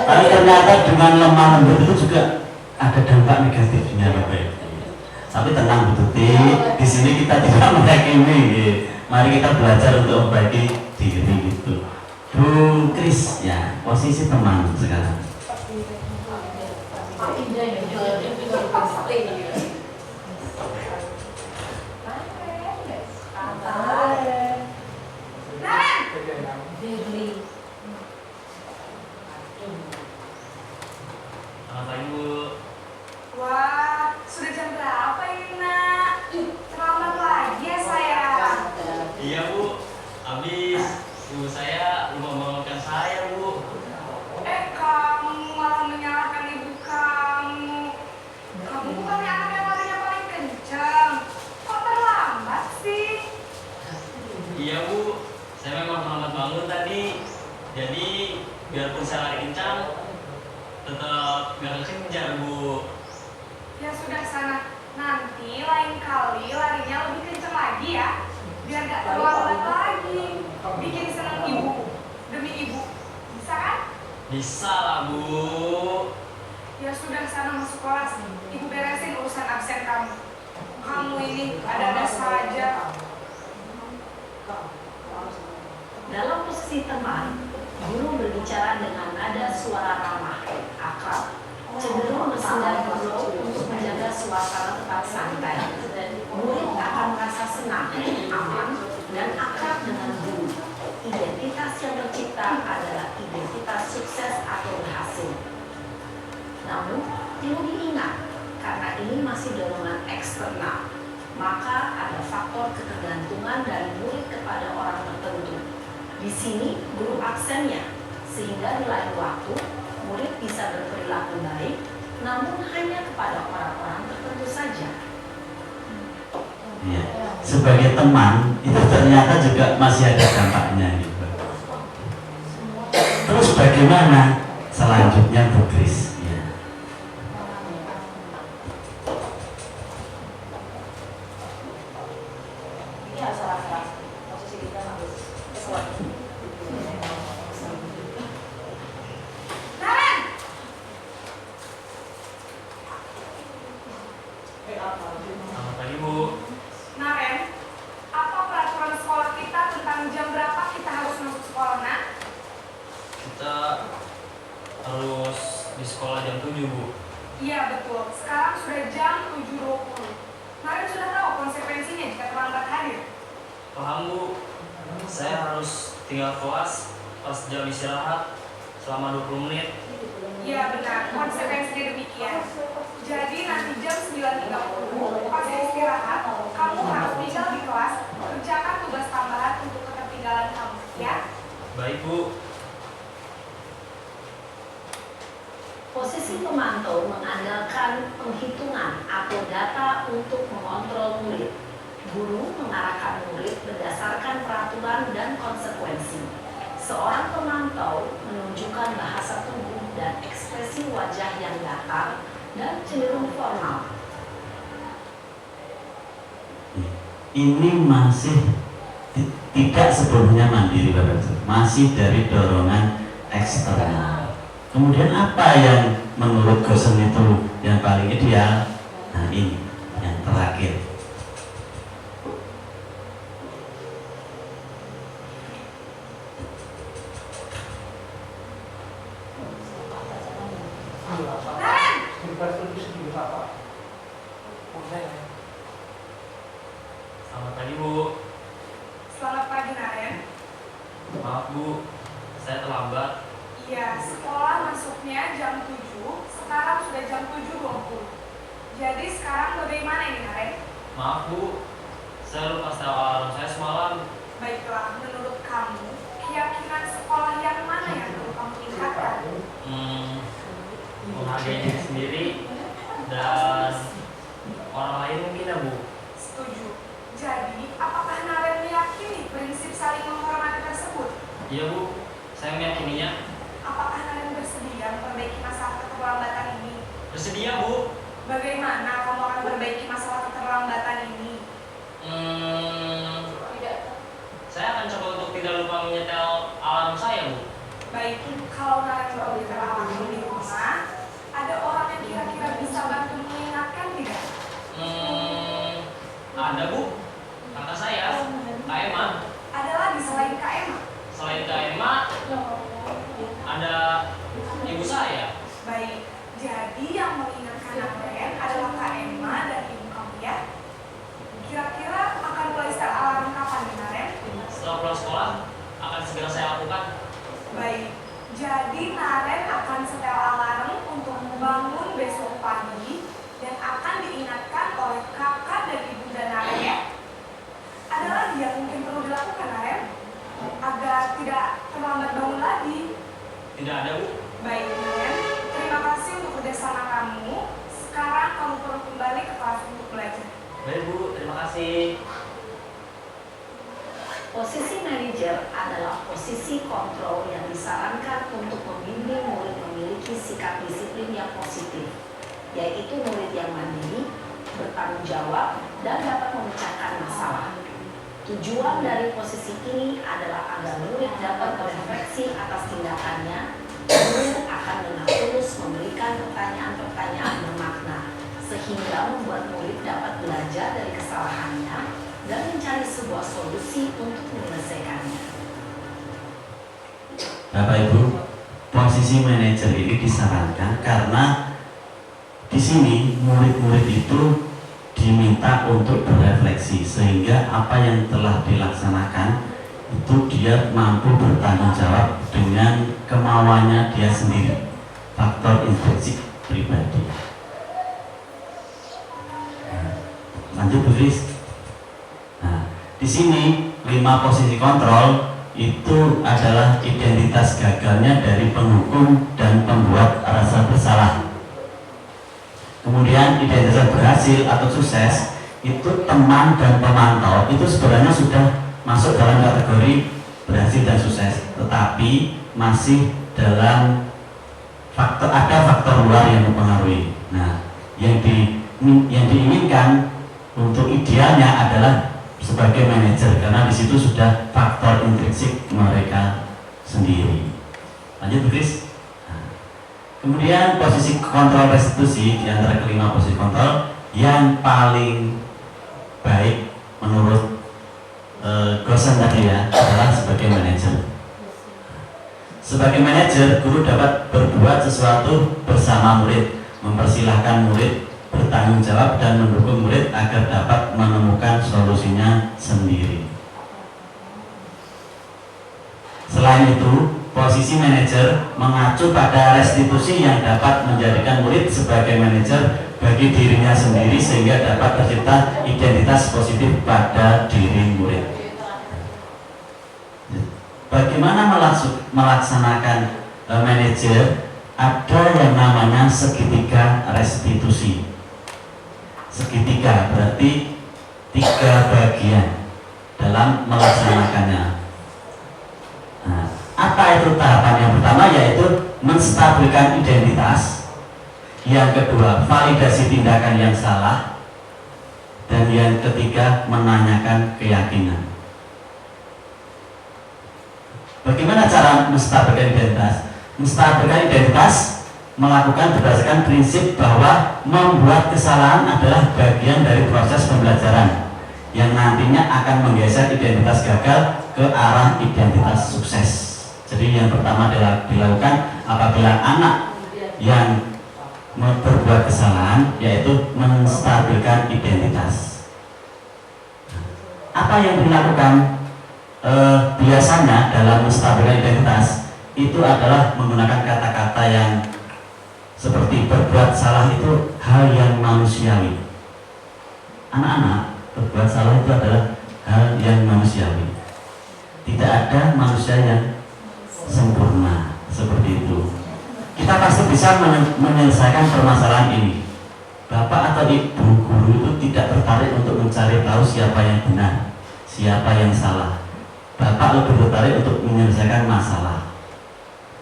Ternyata dengan lemah lembut itu juga ada dampak negatifnya Bapak Ibu. Tapi tenang Bu Tuti, di sini kita tidak menghakimi. Mari kita belajar untuk memperbaiki diri gitu. Bu Kris, ya posisi teman sekarang. Selamat pagi Bu. Wah, sudah jam berapa ini nak? Terlambat lagi ya sayang. Iya Bu, habis ibu saya lupa membangunkan saya Bu. Kamu malah menyalahkan ibu kamu. Kamu bukannya anak yang larinya paling kencang. Kok terlambat sih? Iya Bu, saya memang terlambat bangun tadi. Jadi biarpun saya lari kencang, tetap gak kekejar Bu. Ya sudah sana. Nanti lain kali larinya lebih kencang lagi ya. Biar gak terlambat lagi. Bikin senang ibu. Demi ibu. Bisa kan? Bisa lah Bu. Ya sudah sana masuk kelas. Ibu beresin urusan absen kamu. Kamu ini ada-ada saja. Dalam posisi teman, guru berbicara dengan nada suara ramah, akrab, cenderung bersandar gurau untuk menjaga suasana tetap santai. Murid akan merasa senang, aman, dan akrab dengan guru. Identitas yang tercipta adalah identitas sukses atau berhasil. Namun, perlu diingat, karena ini masih dorongan eksternal, maka ada faktor ketergantungan dari murid kepada orang tertentu. Di sini guru aksennya, sehingga di lain waktu murid bisa berperilaku baik, namun hanya kepada orang-orang tertentu saja. Ya, sebagai teman itu ternyata juga masih ada dampaknya gitu. Terus bagaimana selanjutnya Bu Kris? Ya. Ini salah-salah posisi kita harus sesuai. Selamat pagi Bu. Naren, apa peraturan sekolah kita tentang jam berapa kita harus masuk sekolah, nak? Kita harus di sekolah jam 7 Bu. Iya betul, sekarang sudah jam 7.20. Naren sudah tahu konsekuensinya jika terlambat hadir. Paham Bu, saya harus tinggal kelas pas jam istirahat selama 20 menit. Iya benar, konsekuensinya demikian. Jadi nanti jam 9.30 pas istirahat, kamu harus tinggal di kelas, kerjakan tugas tambahan untuk ketertinggalan kamu, ya? Baik Bu. Posisi pemantau mengandalkan penghitungan atau data untuk mengontrol murid. Guru mengarahkan murid berdasarkan peraturan dan konsekuensi. Seorang pemantau menunjukkan bahasa tubuh dan ekspresi wajah yang datar dan cenderung formal. Ini masih tidak sepenuhnya mandiri Bapak Ibu, masih dari dorongan eksternal. Kemudian apa yang menurut Gosen itu yang paling ideal? Nah ini yang terakhir. Bu, saya terlambat. Iya, sekolah masuknya jam 7, sekarang sudah jam 7.20. Jadi sekarang bagaimana ini, Naren? Maaf Bu, saya lupa setel alarm saya semalam. Baiklah, menurut kamu, keyakinan sekolah yang mana yang perlu kamu tingkatkan? Menghargai diri sendiri dan orang lain mungkin ya Bu. Setuju. Jadi, apakah Naren meyakini prinsip saling menghormati tersebut? Iya Bu, saya meyakininya. Apakah Naren bersedia memperbaiki masalah keterlambatan ini? Bersedia Bu. Bagaimana kamu akan memperbaiki masalah keterlambatan ini? Saya akan coba untuk tidak lupa menyetel alarm saya Bu. Baik, kalau Naren menyetel alarm di rumah, ada orang yang kira-kira bisa bantu mengingatkan tidak? Ada Bu, kakak saya, Kak Emma. Ada lagi selain Kak Emma? Selain Kak Emma, ada ibu saya. Baik, jadi yang mengingatkan Naren adalah Kak Emma dan ibu kamu ya? Kira-kira akan mulai setel alarm kapan nih, Naren? Setelah pulang sekolah, akan segera saya lakukan. Baik, jadi Naren akan setel alarm untuk bangun besok pagi dan akan diingatkan oleh kakak dan ibunda Naren ya? Ada lagi yang mungkin perlu dilakukan, Naren? Agar tidak terlambat bangun lagi. Tidak ada Bu. Baik, Naren. Terima kasih untuk kerjasama kamu. Sekarang kamu perlu kembali ke kelas untuk belajar. Baik Bu, terima kasih. Posisi manajer adalah posisi kontrol yang disarankan untuk membimbing murid memiliki sikap disiplin yang positif, yaitu murid yang mandiri, bertanggung jawab, dan dapat memecahkan masalah. Tujuan dari posisi ini adalah agar murid dapat berefleksi atas tindakannya, dan murid akan dengan tulus memberikan pertanyaan-pertanyaan bermakna, sehingga membuat murid dapat belajar dari kesalahannya dan mencari sebuah solusi untuk menyelesaikannya. Bapak Ibu, posisi manajer ini disarankan karena di sini murid-murid itu diminta untuk berefleksi sehingga apa yang telah dilaksanakan itu dia mampu bertanggung jawab dengan kemauannya dia sendiri, faktor intrinsik pribadi. Lanjut Bu Fris. Nah, di sini 5 posisi kontrol itu adalah identitas gagalnya dari penghukum dan pembuat rasa bersalah. Kemudian identitas berhasil atau sukses itu teman dan pemantau itu sebenarnya sudah masuk dalam kategori berhasil dan sukses, tetapi masih dalam ada faktor luar yang mempengaruhi. Nah, yang diinginkan untuk idealnya adalah sebagai manajer karena di situ sudah faktor intrinsik mereka sendiri. Lanjut Bu Kris. Kemudian posisi kontrol restitusi di antara kelima posisi kontrol yang paling baik menurut Gosen tadi ya adalah sebagai manajer. Sebagai manajer, guru dapat berbuat sesuatu bersama murid, mempersilahkan murid bertanggung jawab dan mendukung murid agar dapat menemukan solusinya sendiri. Selain itu, posisi manajer mengacu pada restitusi yang dapat menjadikan murid sebagai manajer bagi dirinya sendiri sehingga dapat tercipta identitas positif pada diri murid. Bagaimana melaksanakan manajer? Ada yang namanya segitiga restitusi. Segitiga berarti 3 bagian dalam melaksanakannya. Nah, apa itu tahapan yang pertama? Yaitu menstabilkan identitas. Yang kedua, validasi tindakan yang salah. Dan yang ketiga, menanyakan keyakinan. Bagaimana cara menstabilkan identitas? Menstabilkan identitas melakukan berdasarkan prinsip bahwa membuat kesalahan adalah bagian dari proses pembelajaran yang nantinya akan menggeser identitas gagal ke arah identitas sukses. Jadi yang pertama dilakukan apabila anak yang berbuat kesalahan yaitu menstabilkan identitas. Apa yang dilakukan biasanya dalam menstabilkan identitas itu adalah menggunakan kata-kata yang seperti berbuat salah itu hal yang manusiawi. Anak-anak, berbuat salah itu adalah hal yang manusiawi. Tidak ada manusia yang sempurna seperti itu. Kita pasti bisa menyelesaikan permasalahan ini. Bapak atau ibu guru itu tidak tertarik untuk mencari tahu siapa yang benar, siapa yang salah. Bapak lebih tertarik untuk menyelesaikan masalah.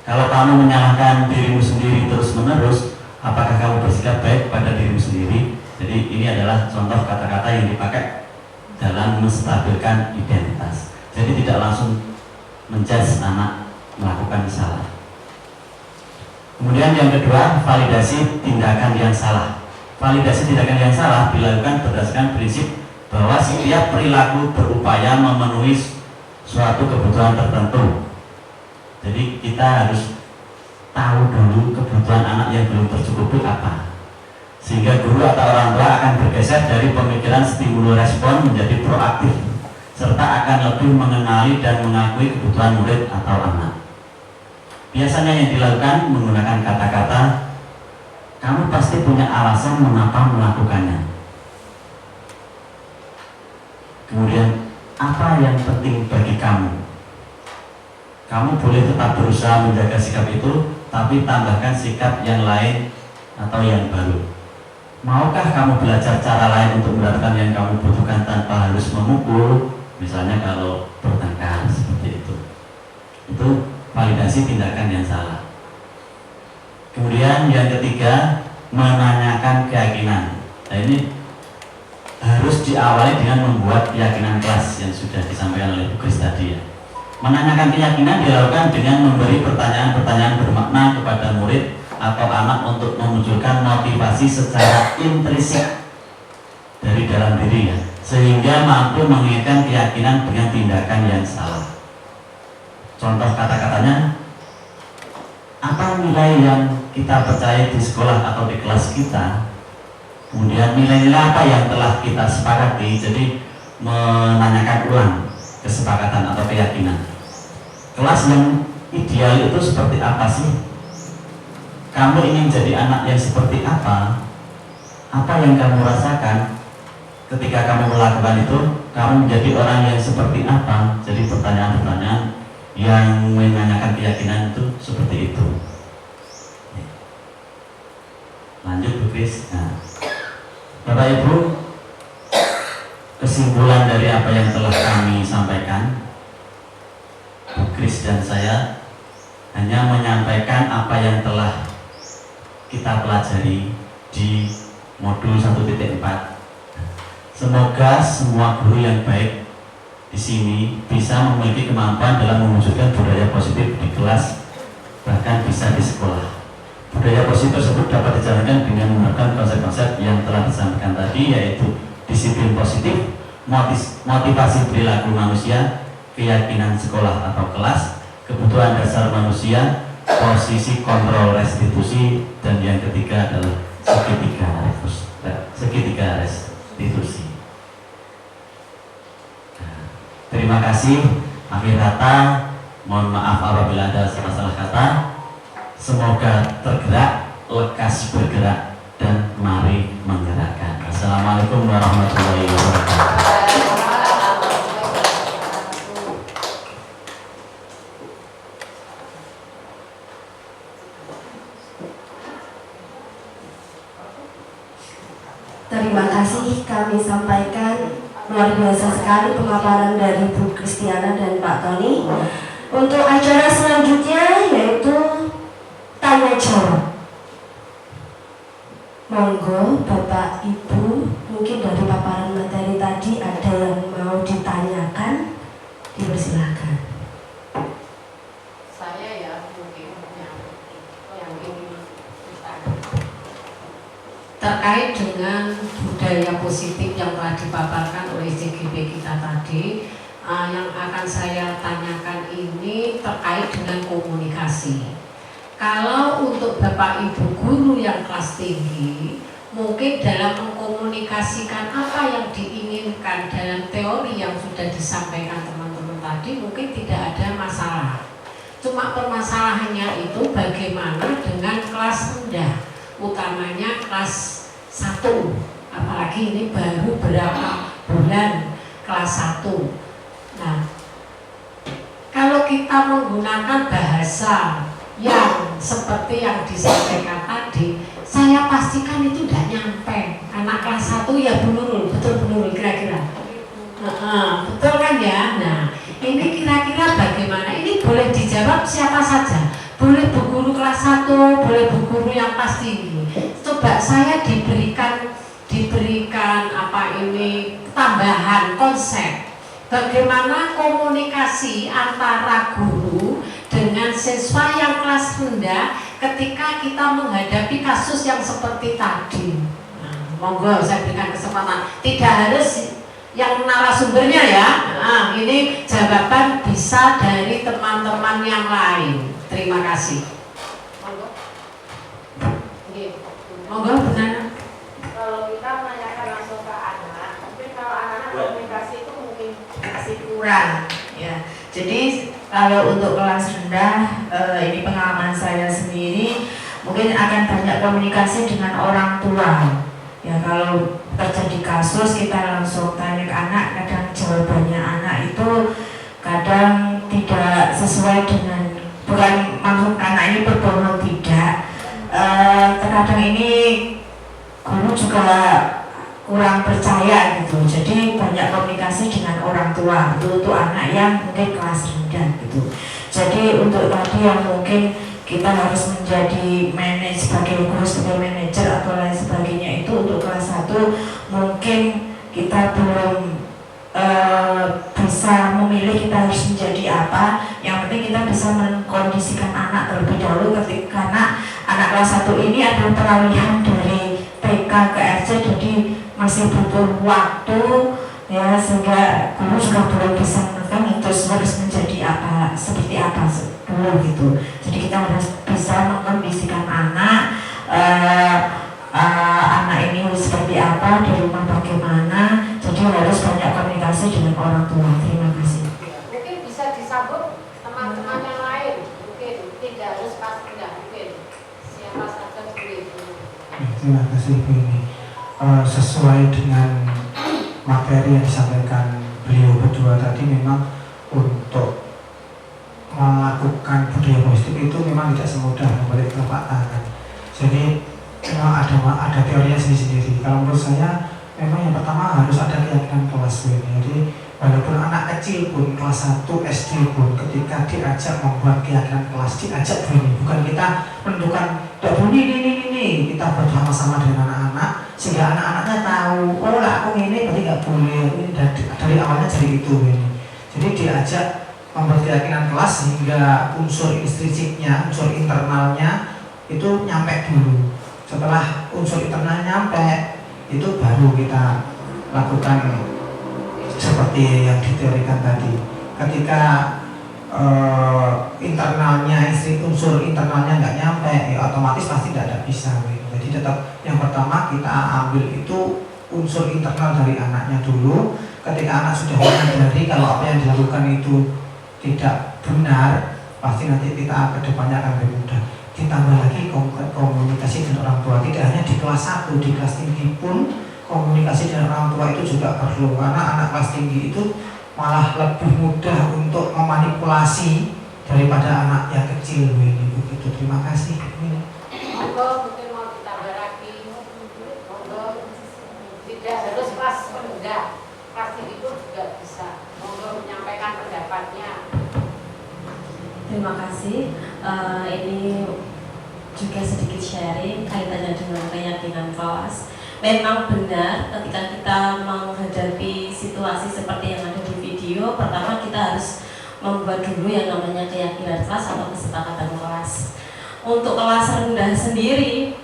Kalau kamu menyalahkan dirimu sendiri terus-menerus, apakah kamu bersikap baik pada dirimu sendiri? Jadi ini adalah contoh kata-kata yang dipakai dalam menstabilkan identitas. Jadi tidak langsung menjudge anak melakukan salah. Kemudian yang kedua, validasi tindakan yang salah. Validasi tindakan yang salah dilakukan berdasarkan prinsip bahwa setiap perilaku berupaya memenuhi suatu kebutuhan tertentu. Jadi kita harus tahu dulu kebutuhan anak yang belum tercukupi apa, sehingga guru atau orang tua akan bergeser dari pemikiran stimulus respon menjadi proaktif, serta akan lebih mengenali dan mengakui kebutuhan murid atau anak. Biasanya yang dilakukan menggunakan kata-kata, kamu pasti punya alasan mengapa melakukannya. Kemudian, apa yang penting bagi kamu? Kamu boleh tetap berusaha menjaga sikap itu, tapi tambahkan sikap yang lain atau yang baru. Maukah kamu belajar cara lain untuk mendapatkan yang kamu butuhkan tanpa harus memukul? Misalnya kalau bertengkar seperti itu. Itu validasi tindakan yang salah. Kemudian yang ketiga, menanyakan keyakinan. Nah ini harus diawali dengan membuat keyakinan kelas yang sudah disampaikan oleh Bu Kris tadi ya. Menanyakan keyakinan dilakukan dengan memberi pertanyaan-pertanyaan bermakna kepada murid atau anak untuk memunculkan motivasi secara intrinsik dari dalam diri ya, sehingga mampu mengingatkan keyakinan dengan tindakan yang salah. Contoh kata-katanya, apa nilai yang kita percaya di sekolah atau di kelas kita, kemudian nilai-nilai apa yang telah kita sepakati. Jadi menanyakan ulang kesepakatan atau keyakinan. Kelas yang ideal itu seperti apa sih? Kamu ingin jadi anak yang seperti apa? Apa yang kamu rasakan ketika kamu melakukan itu? Kamu menjadi orang yang seperti apa? Jadi pertanyaan-pertanyaan yang menanyakan keyakinan itu seperti itu. Lanjut Bu Kris. Nah, Bapak Ibu, kesimpulan dari apa yang telah kami sampaikan, Bu Kris dan saya hanya menyampaikan apa yang telah kita pelajari di modul 1.4. Semoga semua guru yang baik di sini bisa memiliki kemampuan dalam mewujudkan budaya positif di kelas, bahkan bisa di sekolah. Budaya positif tersebut dapat dijalankan dengan menerapkan konsep-konsep yang telah disampaikan tadi, yaitu disiplin positif, motivasi perilaku manusia, keyakinan sekolah atau kelas, kebutuhan dasar manusia, posisi kontrol restitusi, dan yang ketiga adalah segitiga restitusi. Terima kasih. Akhir kata, mohon maaf apabila ada salah-salah kata. Semoga tergerak, lekas bergerak, dan mari menggerakkan. Assalamualaikum warahmatullahi wabarakatuh. Terima kasih kami sampaikan. Luar biasa sekali pemaparan dari Bu Kristiana dan Pak Tony. Untuk acara selanjutnya yaitu tanya jawab. Monggo Bapak Ibu, mungkin dari paparan materi tadi ada yang mau ditanyakan, dipersilakan. Saya ya mungkin yang ingin ditanya terkait dengan budaya positif yang telah dipaparkan oleh CGP kita tadi. Yang akan saya tanyakan ini terkait dengan komunikasi. Kalau untuk Bapak Ibu guru yang kelas tinggi, mungkin dalam mengkomunikasikan apa yang diinginkan dalam teori yang sudah disampaikan teman-teman tadi mungkin tidak ada masalah. Cuma permasalahannya itu bagaimana dengan kelas rendah, utamanya kelas 1, apalagi ini baru berapa bulan kelas 1. Nah, kalau kita menggunakan bahasa yang seperti yang disampaikan tadi, saya pastikan itu tidak nyampe. Anak kelas 1 ya Bu Nurul, betul Bu Nurul kira-kira. Betul kan ya? Nah, ini kira-kira bagaimana? Ini boleh dijawab siapa saja. Boleh bu guru kelas 1, boleh bu guru yang kelas tinggi. Coba saya diberikan tambahan konsep. Bagaimana komunikasi antara guru dengan siswa yang kelas rendah ketika kita menghadapi kasus yang seperti tadi. Nah, monggo saya berikan kesempatan. Tidak harus yang narasumbernya ya. Nah, ini jawaban bisa dari teman-teman yang lain. Terima kasih. Monggo. Monggo benar. Kalau kita menanyakan langsung ke anak, mungkin kalau anak-anak komunikasi itu mungkin masih kurang ya. Jadi kalau untuk kelas rendah, ini pengalaman saya sendiri, mungkin akan banyak komunikasi dengan orang tua. Ya, kalau terjadi kasus kita langsung tanya ke anak, kadang jawabannya anak itu kadang tidak sesuai dengan, bukan maksud anak ini berbohong, tidak. Terkadang ini guru juga kurang percaya gitu, jadi banyak komunikasi dengan orang tua untuk anak yang mungkin kelas rendah gitu. Jadi untuk tadi yang mungkin kita harus menjadi sebagai guru, sebagai manajer atau lain sebagainya, itu untuk kelas 1 mungkin kita belum bisa memilih kita harus menjadi apa. Yang penting kita bisa mengkondisikan anak terlebih dahulu, karena anak kelas 1 ini adalah peralihan dari TK ke SD, jadi masih butuh waktu ya, sehingga guru juga belum bisa menentukan terus harus menjadi apa, seperti apa dulu gitu. Jadi kita harus bisa mengkondisikan anak anak ini seperti apa, di rumah bagaimana. Jadi harus banyak komunikasi dengan orang tua. Terima kasih. Mungkin bisa disambut teman-teman yang lain, mungkin tidak harus pas tidak mungkin siapa saja boleh. Terima kasih Bu. Ini sesuai dengan materi yang disampaikan beliau berdua tadi, memang untuk melakukan budaya positif itu memang tidak semudah membalik telapak tangan. Jadi memang ada teorinya sendiri-sendiri. Kalau menurut saya memang yang pertama harus ada keyakinan kelas ini. Jadi walaupun anak kecil pun kelas 1 SD pun ketika diajak membuat keyakinan kelas, diajak bunyi, bukan kita menentukan tidak bunyi ini, kita bersama-sama dengan anak-anak sehingga anak-anaknya tahu, oh lah aku ini berarti nggak boleh, ini dari awalnya jadi itu ini. Jadi diajak membuat keyakinan kelas sehingga unsur intrinsipnya, unsur internalnya itu nyampe dulu. Setelah unsur internal nyampe, itu baru kita lakukan seperti yang diteorikan tadi. Ketika unsur internalnya nggak nyampe, ya otomatis pasti tidak bisa. Jadi tetap yang pertama kita ambil itu unsur internal dari anaknya dulu. Ketika anak sudah menyadari kalau apa yang dilakukan itu tidak benar, pasti nanti kita kedepannya akan lebih mudah. Ditambah lagi komunikasi dengan orang tua, tidak hanya di kelas 1, di kelas tinggi pun komunikasi dengan orang tua itu juga perlu, karena anak kelas tinggi itu malah lebih mudah untuk memanipulasi daripada anak yang kecil ini begitu. Terima kasih. Monggo mungkin mau ditambah lagi. Monggo tidak harus kelas rendah, kelas tinggi itu juga bisa. Monggo menyampaikan pendapatnya. Terima kasih. Ini juga sedikit sharing kaitannya dengan keyakinan kelas. Memang benar ketika kita menghadapi situasi seperti yang ada di video, pertama kita harus membuat dulu yang namanya keyakinan kelas atau kesepakatan kelas. Untuk kelas rendah sendiri,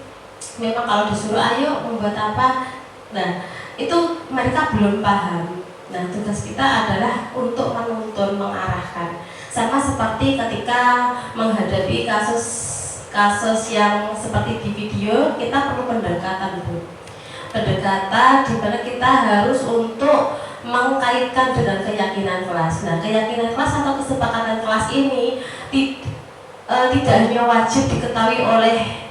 memang kalau disuruh ayo membuat apa, nah itu mereka belum paham. Nah tugas kita adalah untuk menuntun, mengarahkan. Sama seperti ketika menghadapi kasus yang seperti di video, kita perlu pendekatan Bu. Pendekatan di mana kita harus untuk mengkaitkan dengan keyakinan kelas. Nah, keyakinan kelas atau kesepakatan kelas ini tidak hanya wajib diketahui oleh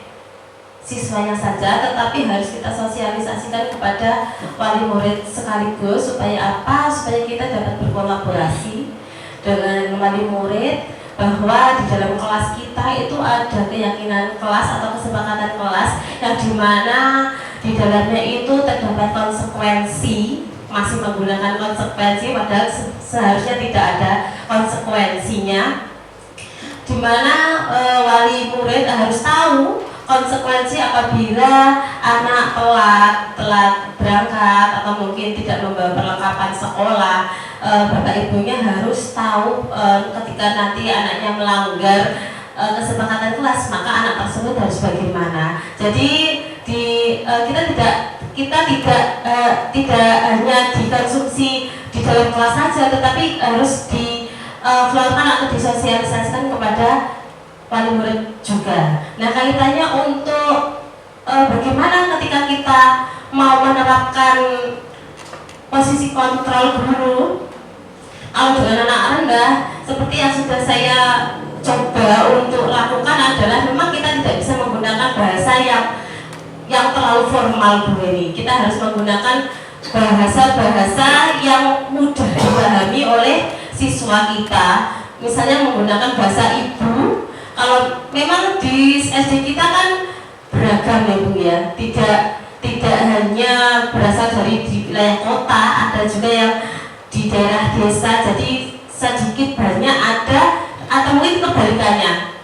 siswanya saja, tetapi harus kita sosialisasikan kepada wali murid sekaligus. Supaya apa? Supaya kita dapat berkolaborasi dengan wali murid, bahwa di dalam kelas kita itu ada keyakinan kelas atau kesepakatan kelas yang dimana di dalamnya itu terdapat konsekuensi, masih menggunakan konsekuensi padahal seharusnya tidak ada konsekuensinya, dimana wali murid harus tahu konsekuensi apabila anak telat berangkat atau mungkin tidak membawa perlengkapan sekolah. Bapak ibunya harus tahu ketika nanti anaknya melanggar kesepakatan kelas, maka anak tersebut harus bagaimana. Jadi kita tidak hanya dikonsumsi di dalam kelas saja, tetapi harus dikeluarkan atau disosialisasikan kepada wali murid juga. Nah, kaitannya untuk bagaimana ketika kita mau menerapkan posisi kontrol guru dengan anak rendah, seperti yang sudah saya coba untuk lakukan adalah memang kita tidak bisa menggunakan bahasa yang terlalu formal Bu ini. Kita harus menggunakan bahasa-bahasa yang mudah dipahami oleh siswa kita. Misalnya menggunakan bahasa ibu. Kalau memang di SD kita kan beragam ya Bu ya, tidak hanya berasal dari di wilayah kota, ada juga yang di daerah desa. Jadi sedikit banyak ada, atau mungkin kebalikannya,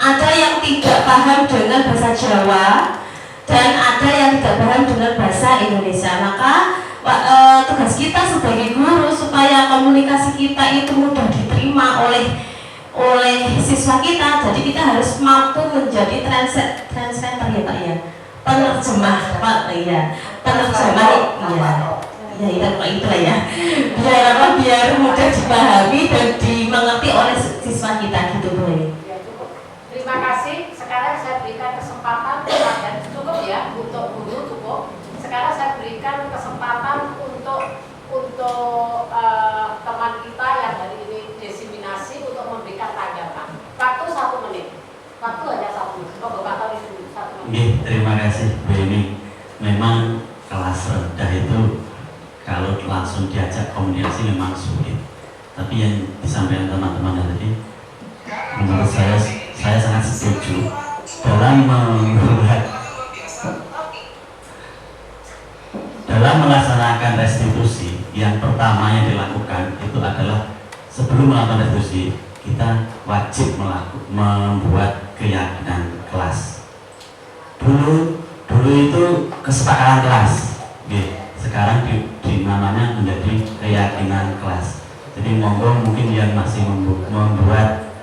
ada yang tidak paham dengan bahasa Jawa dan ada yang tidak paham dengan bahasa Indonesia. Maka tugas kita sebagai guru supaya komunikasi kita itu mudah diterima oleh siswa kita. Jadi kita harus mampu menjadi translator ya Pak ya, penerjemah Pak ya, penerjemah ya itulah ya, biar mudah dipahami dan dimengerti oleh siswa kita gitu Bu. Terima kasih. Sekarang saya berikan kesempatan kepada cukup ya untuk guru cukup. Sekarang saya berikan kesempatan untuk teman kita yang hari ini diseminasi untuk memberikan tanggapan. Waktu 1 menit. Waktu hanya 1 menit. Bapak Tony dulu 1 menit. Terima kasih Bu Eni. Memang kelas rendah itu kalau langsung diajak komunikasi memang sulit. Tapi yang disampaikan teman-teman tadi, menurut saya sangat setuju dalam melaksanakan restitusi. Yang pertama yang dilakukan itu adalah sebelum melakukan restitusi, kita wajib membuat keyakinan kelas. Dulu itu kesepakatan kelas, sekarang namanya menjadi keyakinan kelas. Jadi mungkin yang masih membuat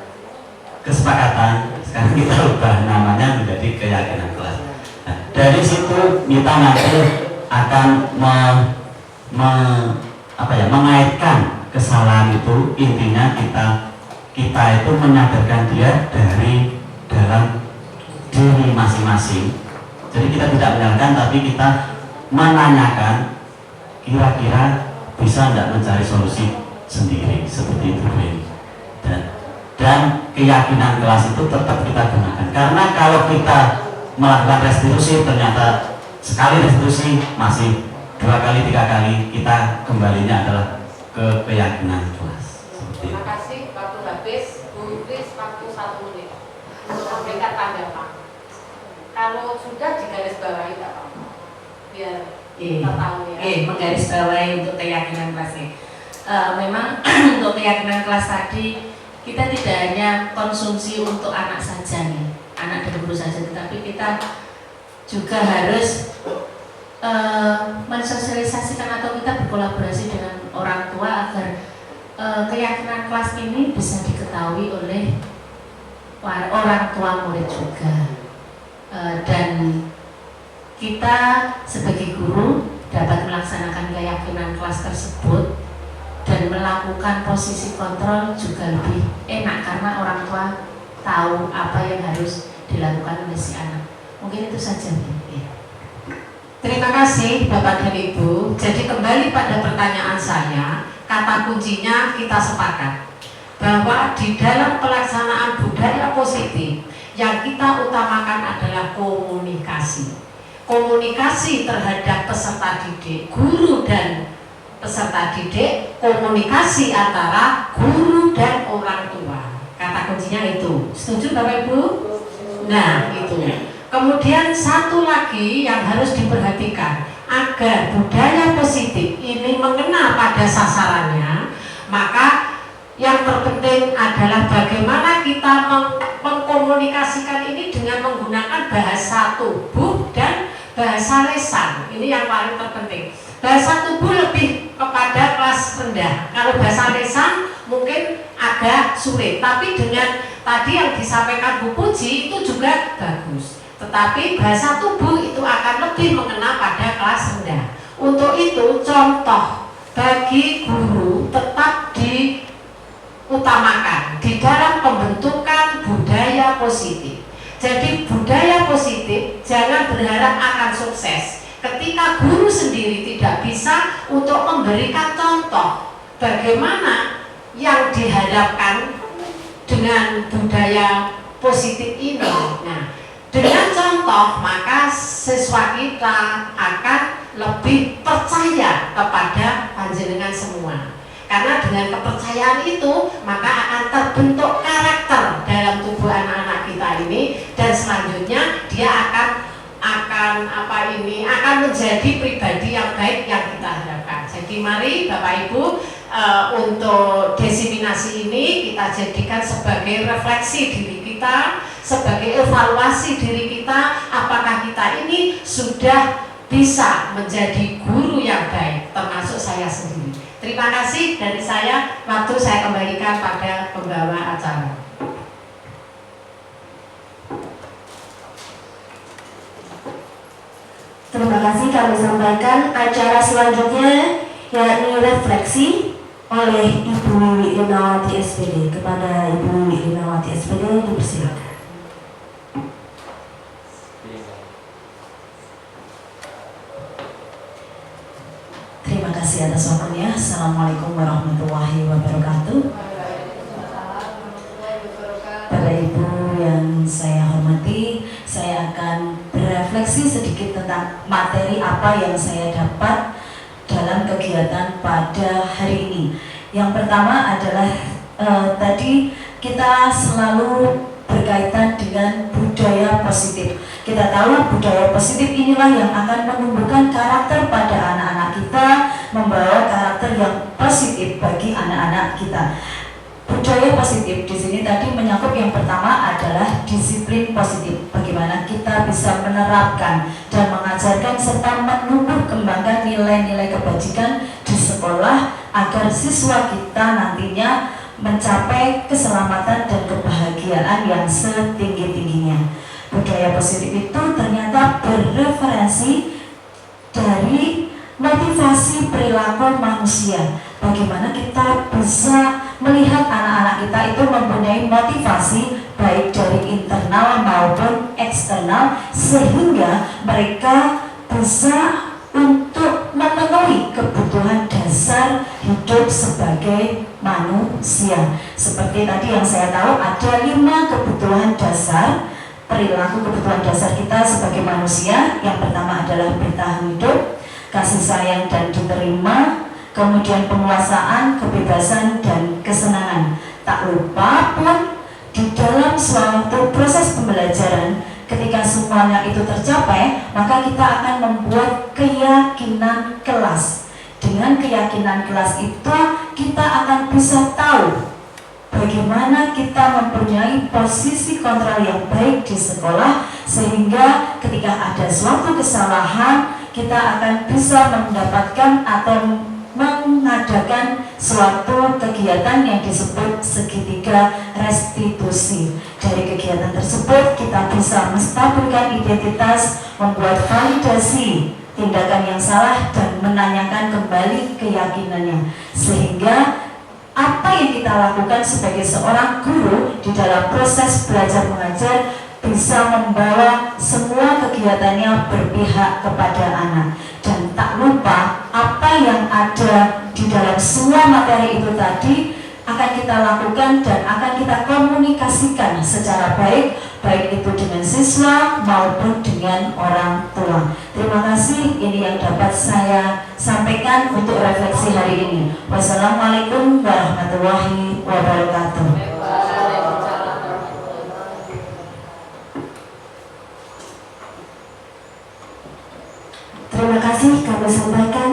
kesepakatan, sekarang kita ubah namanya menjadi keyakinan kelas. Nah, dari situ kita nanti akan mengaitkan kesalahan itu. Intinya kita itu menyadarkan dia dari dalam diri masing-masing. Jadi kita tidak menyalahkan, tapi kita menanyakan kira-kira bisa tidak mencari solusi sendiri, seperti itu. Dan keyakinan kelas itu tetap kita gunakan, karena kalau kita melakukan restitusi ternyata sekali restitusi masih 2 kali 3 kali, kita kembalinya adalah ke keyakinan kelas. Terima kasih. Waktu habis. Bu Kris, waktu 1 menit untuk memberikan tanggapan. Kalau sudah digarisbawahi tidak apa-apa, biar kita tahu ya. Menggarisbawahi untuk keyakinan kelas ini. Memang untuk keyakinan kelas tadi kita tidak hanya konsumsi untuk anak saja nih, anak dan guru saja, tetapi kita juga harus mensosialisasikan atau kita berkolaborasi dengan orang tua agar keyakinan kelas ini bisa diketahui oleh orang tua murid juga. Dan kita sebagai guru dapat melaksanakan keyakinan kelas tersebut dan melakukan posisi kontrol juga lebih enak karena orang tua tahu apa yang harus dilakukan oleh si anak. Mungkin itu saja. Terima kasih Bapak dan Ibu. Jadi kembali pada pertanyaan saya, kata kuncinya kita sepakat bahwa di dalam pelaksanaan budaya positif yang kita utamakan adalah komunikasi. Komunikasi terhadap peserta didik, guru dan peserta didik, komunikasi antara guru dan orang tua. Kata kuncinya itu. Setuju Bapak Ibu? Nah, itu. Kemudian satu lagi yang harus diperhatikan, agar budaya positif ini mengena pada sasarannya, maka yang terpenting adalah bagaimana kita mengkomunikasikan ini dengan menggunakan bahasa tubuh dan bahasa lisan. Ini yang paling terpenting. Bahasa tubuh lebih kepada kelas rendah. Kalau bahasa lisan mungkin agak sulit, tapi dengan tadi yang disampaikan Bu Puji itu juga bagus. Tetapi bahasa tubuh itu akan lebih mengena pada kelas rendah. Untuk itu contoh bagi guru tetap diutamakan di dalam pembentukan budaya positif. Jadi budaya positif jangan berharap akan sukses ketika guru sendiri tidak bisa untuk memberikan contoh bagaimana yang diharapkan dengan budaya positif ini. Nah, dengan contoh maka siswa kita akan lebih percaya kepada panjenengan semua. Karena dengan kepercayaan itu maka akan terbentuk karakter dalam tubuh anak-anak kita ini, dan selanjutnya dia akan menjadi pribadi yang baik yang kita harapkan. Jadi mari Bapak Ibu, untuk desiminasi ini kita jadikan sebagai refleksi diri kita, sebagai evaluasi diri kita, apakah kita ini sudah bisa menjadi guru yang baik, termasuk saya sendiri. Terima kasih dari saya. Waktu saya kembalikan pada pembawa acara. Terima kasih kami sampaikan. Acara selanjutnya yakni refleksi oleh Ibu Wiwi Linawati SPD. Kepada Ibu Wiwi Linawati SPD dipersilakan. Terima kasih atas waktunya. Assalamualaikum warahmatullahi wabarakatuh. Bapak Ibu yang saya hormati, saya akan berefleksi sedikit tentang materi apa yang saya dapat dalam kegiatan pada hari ini. Yang pertama adalah tadi kita selalu berkaitan dengan budaya positif. Kita tahu budaya positif inilah yang akan menumbuhkan karakter pada anak-anak kita, membawa karakter yang positif bagi anak-anak kita. Budaya positif di sini tadi menyangkut yang pertama adalah disiplin positif. Bagaimana kita bisa menerapkan dan mengajarkan serta menumbuh kembangkan nilai-nilai kebajikan di sekolah agar siswa kita nantinya mencapai keselamatan dan kebahagiaan yang setinggi-tingginya. Budaya positif itu ternyata bereferensi dari motivasi perilaku manusia. Bagaimana kita bisa melihat anak-anak kita itu mempunyai motivasi baik dari internal maupun eksternal, sehingga mereka bisa untuk memenuhi kebutuhan dasar hidup sebagai manusia. Seperti tadi yang saya tahu ada 5 kebutuhan dasar, perilaku kebutuhan dasar kita sebagai manusia. Yang pertama adalah bertahan hidup, kasih sayang dan diterima, kemudian penguasaan, kebebasan, dan kesenangan. Tak lupa pun di dalam suatu proses pembelajaran, ketika semuanya itu tercapai, maka kita akan membuat keyakinan kelas. Dengan keyakinan kelas itu, kita akan bisa tahu bagaimana kita mempunyai posisi kontrol yang baik di sekolah, sehingga ketika ada suatu kesalahan, kita akan bisa mendapatkan atau mengadakan suatu kegiatan yang disebut segitiga restitusi. Dari kegiatan tersebut kita bisa menstabilkan identitas, membuat validasi tindakan yang salah, dan menanyakan kembali keyakinannya, sehingga apa yang kita lakukan sebagai seorang guru di dalam proses belajar mengajar bisa membawa semua kegiatannya berpihak kepada anak. Dan tak lupa apa yang ada di dalam semua materi itu tadi akan kita lakukan dan akan kita komunikasikan secara baik, baik itu dengan siswa maupun dengan orang tua. Terima kasih, ini yang dapat saya sampaikan untuk refleksi hari ini. Wassalamualaikum warahmatullahi wabarakatuh. Terima kasih kami sampaikan.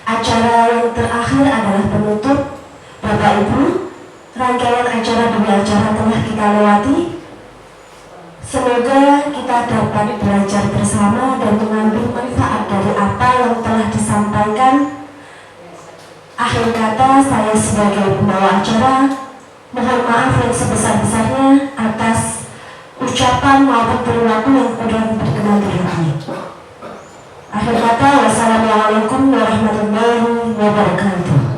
Acara yang terakhir adalah penutup. Bapak Ibu, rangkaian acara demi acara telah kita lewati. Semoga kita dapat belajar bersama dan mengambil manfaat dari apa yang telah disampaikan. Akhir kata, saya sebagai pembawa acara mohon maaf yang sebesar-besarnya atas ucapan maupun perilaku yang kurang berkenan di hati. Akhir kata, wassalamualaikum warahmatullahi wabarakatuh.